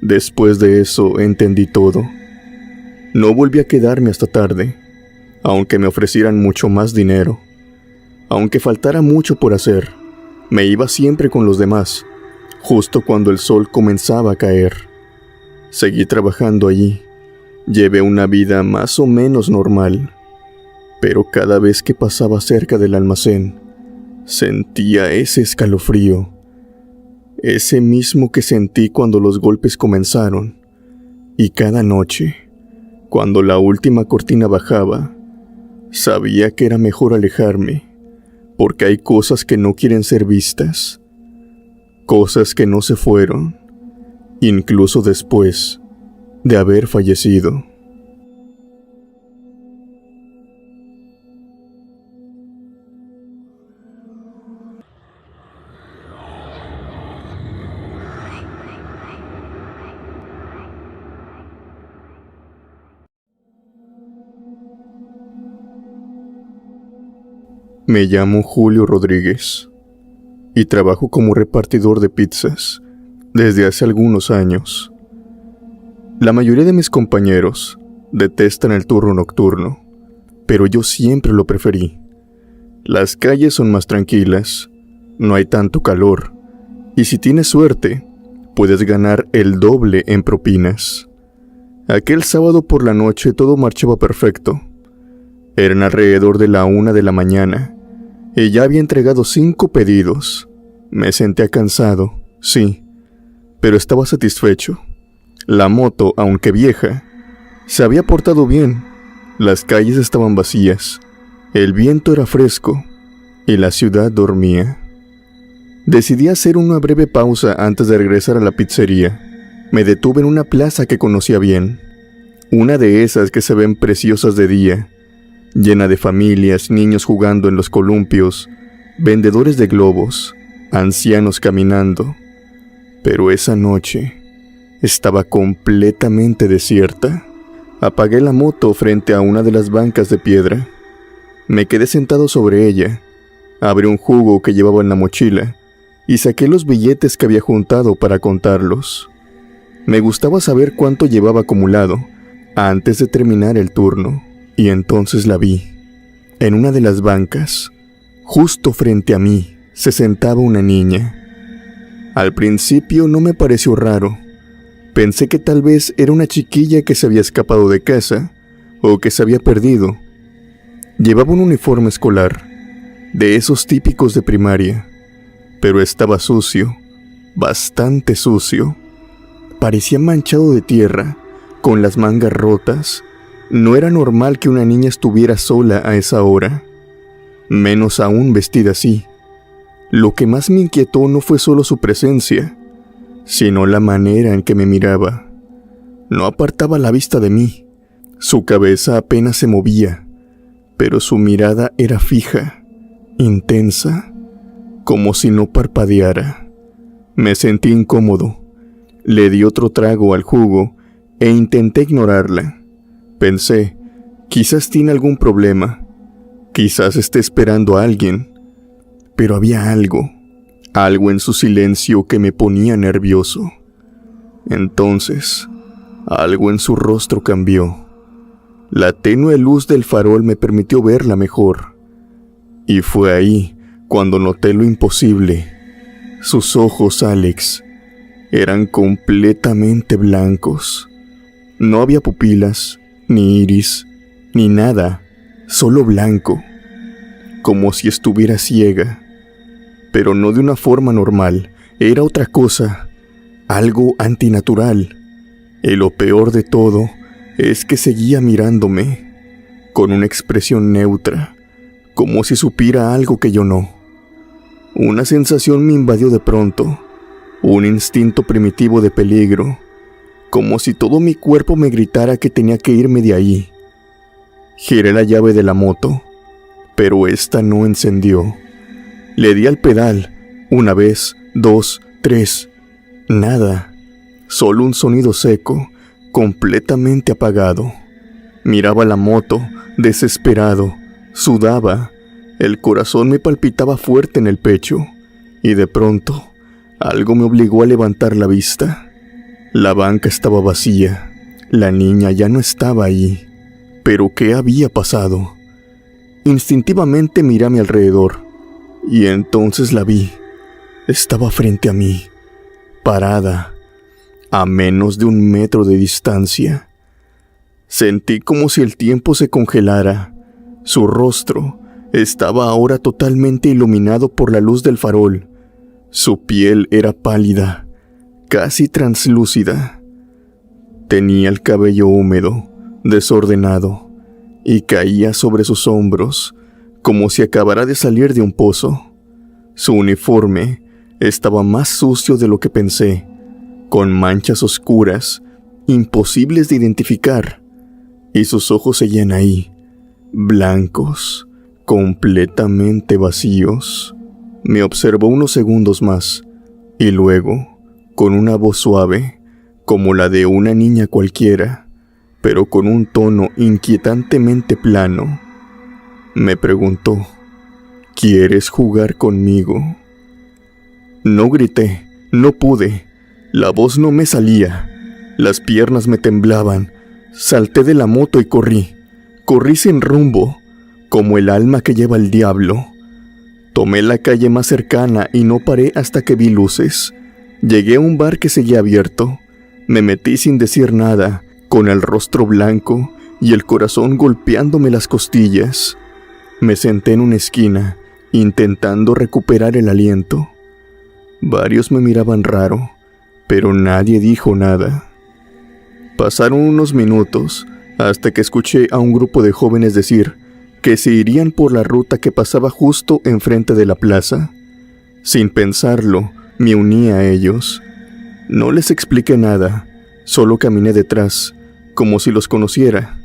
Después de eso entendí todo. No volví a quedarme hasta tarde, aunque me ofrecieran mucho más dinero. Aunque faltara mucho por hacer, me iba siempre con los demás, justo cuando el sol comenzaba a caer. Seguí trabajando allí. Llevé una vida más o menos normal, pero cada vez que pasaba cerca del almacén, sentía ese escalofrío, ese mismo que sentí cuando los golpes comenzaron. Y cada noche, cuando la última cortina bajaba, sabía que era mejor alejarme, porque hay cosas que no quieren ser vistas, cosas que no se fueron, incluso después de haber fallecido. Me llamo Julio Rodríguez y trabajo como repartidor de pizzas desde hace algunos años. La mayoría de mis compañeros detestan el turno nocturno, pero yo siempre lo preferí. Las calles son más tranquilas, no hay tanto calor, y si tienes suerte, puedes ganar el doble en propinas. Aquel sábado por la noche todo marchaba perfecto. Eran alrededor de la 1 de la mañana, y ya había entregado 5 pedidos. Me sentía cansado, sí, pero estaba satisfecho. La moto, aunque vieja, se había portado bien. Las calles estaban vacías, el viento era fresco, y la ciudad dormía. Decidí hacer una breve pausa antes de regresar a la pizzería. Me detuve en una plaza que conocía bien, una de esas que se ven preciosas de día, llena de familias, niños jugando en los columpios, vendedores de globos, ancianos caminando. Pero esa noche estaba completamente desierta. Apagué la moto frente a una de las bancas de piedra. Me quedé sentado sobre ella, abrí un jugo que llevaba en la mochila y saqué los billetes que había juntado para contarlos. Me gustaba saber cuánto llevaba acumulado antes de terminar el turno. Y entonces la vi. En una de las bancas, justo frente a mí, se sentaba una niña. Al principio no me pareció raro. Pensé que tal vez era una chiquilla que se había escapado de casa o que se había perdido. Llevaba un uniforme escolar, de esos típicos de primaria, pero estaba sucio, bastante sucio. Parecía manchado de tierra, con las mangas rotas. No era normal que una niña estuviera sola a esa hora, menos aún vestida así. Lo que más me inquietó no fue solo su presencia, sino la manera en que me miraba. No apartaba la vista de mí. Su cabeza apenas se movía, pero su mirada era fija, intensa, como si no parpadeara. Me sentí incómodo. Le di otro trago al jugo e intenté ignorarla. Pensé, quizás tiene algún problema, quizás esté esperando a alguien, pero había algo en su silencio que me ponía nervioso. Entonces, algo en su rostro cambió. La tenue luz del farol me permitió verla mejor, y fue ahí cuando noté lo imposible. Sus ojos, Alex, eran completamente blancos. No había pupilas, ni iris, ni nada, solo blanco, como si estuviera ciega, pero no de una forma normal, era otra cosa, algo antinatural. Y lo peor de todo es que seguía mirándome, con una expresión neutra, como si supiera algo que yo no. Una sensación me invadió de pronto, un instinto primitivo de peligro, como si todo mi cuerpo me gritara que tenía que irme de ahí. Giré la llave de la moto, pero esta no encendió. Le di al pedal, una vez, 2, 3, nada, solo un sonido seco, completamente apagado. Miraba la moto, desesperado, sudaba, el corazón me palpitaba fuerte en el pecho, y de pronto, algo me obligó a levantar la vista. La banca estaba vacía, la niña ya no estaba ahí. ¿Pero qué había pasado? Instintivamente miré a mi alrededor, y entonces la vi. Estaba frente a mí, parada, a menos de 1 metro de distancia. Sentí como si el tiempo se congelara. Su rostro estaba ahora totalmente iluminado por la luz del farol. Su piel era pálida, casi translúcida. Tenía el cabello húmedo, desordenado, y caía sobre sus hombros, como si acabara de salir de un pozo. Su uniforme estaba más sucio de lo que pensé, con manchas oscuras, imposibles de identificar, y sus ojos seguían ahí, blancos, completamente vacíos. Me observó unos segundos más, y luego, con una voz suave, como la de una niña cualquiera, pero con un tono inquietantemente plano, me preguntó, ¿quieres jugar conmigo? No grité, no pude, la voz no me salía, las piernas me temblaban, salté de la moto y corrí sin rumbo, como el alma que lleva el diablo. Tomé la calle más cercana y no paré hasta que vi luces. Llegué a un bar que seguía abierto. Me metí sin decir nada, con el rostro blanco y el corazón golpeándome las costillas. Me senté en una esquina, intentando recuperar el aliento. Varios me miraban raro, pero nadie dijo nada. Pasaron unos minutos hasta que escuché a un grupo de jóvenes decir que se irían por la ruta que pasaba justo enfrente de la plaza. Sin pensarlo, me uní a ellos. No les expliqué nada, solo caminé detrás, como si los conociera.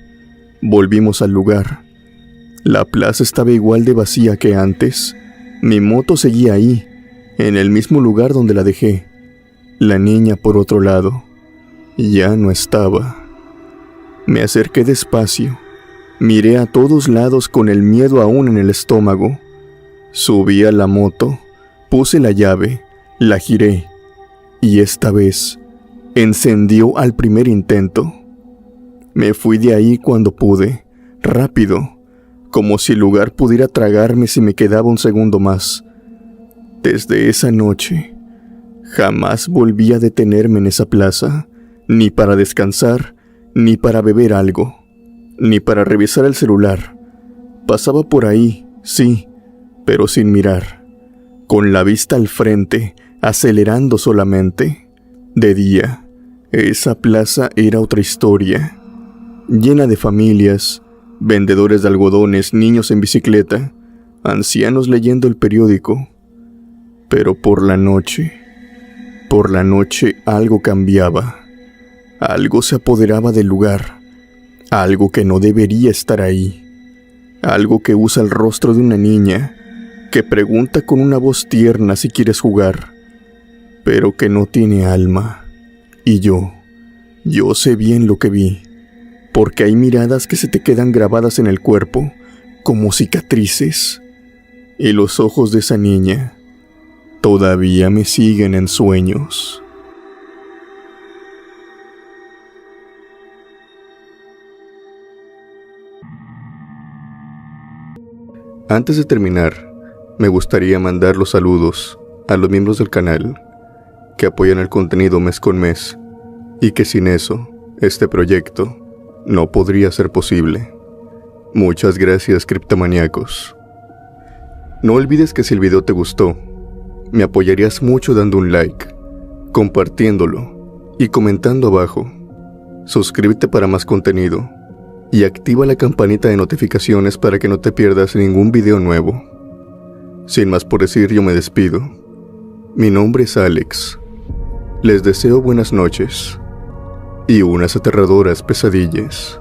Volvimos al lugar. La plaza estaba igual de vacía que antes. Mi moto seguía ahí, en el mismo lugar donde la dejé. La niña, por otro lado, ya no estaba. Me acerqué despacio. Miré a todos lados con el miedo aún en el estómago. Subí a la moto, puse la llave, la giré, y esta vez encendió al primer intento. Me fui de ahí cuando pude, rápido, como si el lugar pudiera tragarme si me quedaba un segundo más. Desde esa noche, jamás volví a detenerme en esa plaza, ni para descansar, ni para beber algo, ni para revisar el celular. Pasaba por ahí, sí, pero sin mirar, con la vista al frente, acelerando solamente. De día, esa plaza era otra historia, llena de familias, vendedores de algodones, niños en bicicleta, ancianos leyendo el periódico. Pero por la noche algo cambiaba. Algo se apoderaba del lugar, algo que no debería estar ahí, algo que usa el rostro de una niña, que pregunta con una voz tierna si quieres jugar, pero que no tiene alma. Y yo sé bien lo que vi, porque hay miradas que se te quedan grabadas en el cuerpo, como cicatrices, y los ojos de esa niña todavía me siguen en sueños. Antes de terminar, me gustaría mandar los saludos a los miembros del canal que apoyan el contenido mes con mes y que sin eso, este proyecto no podría ser posible. Muchas gracias, criptomaníacos. No olvides que si el video te gustó, me apoyarías mucho dando un like, compartiéndolo y comentando abajo. Suscríbete para más contenido y activa la campanita de notificaciones para que no te pierdas ningún video nuevo. Sin más por decir, yo me despido. Mi nombre es Alex. Les deseo buenas noches y unas aterradoras pesadillas.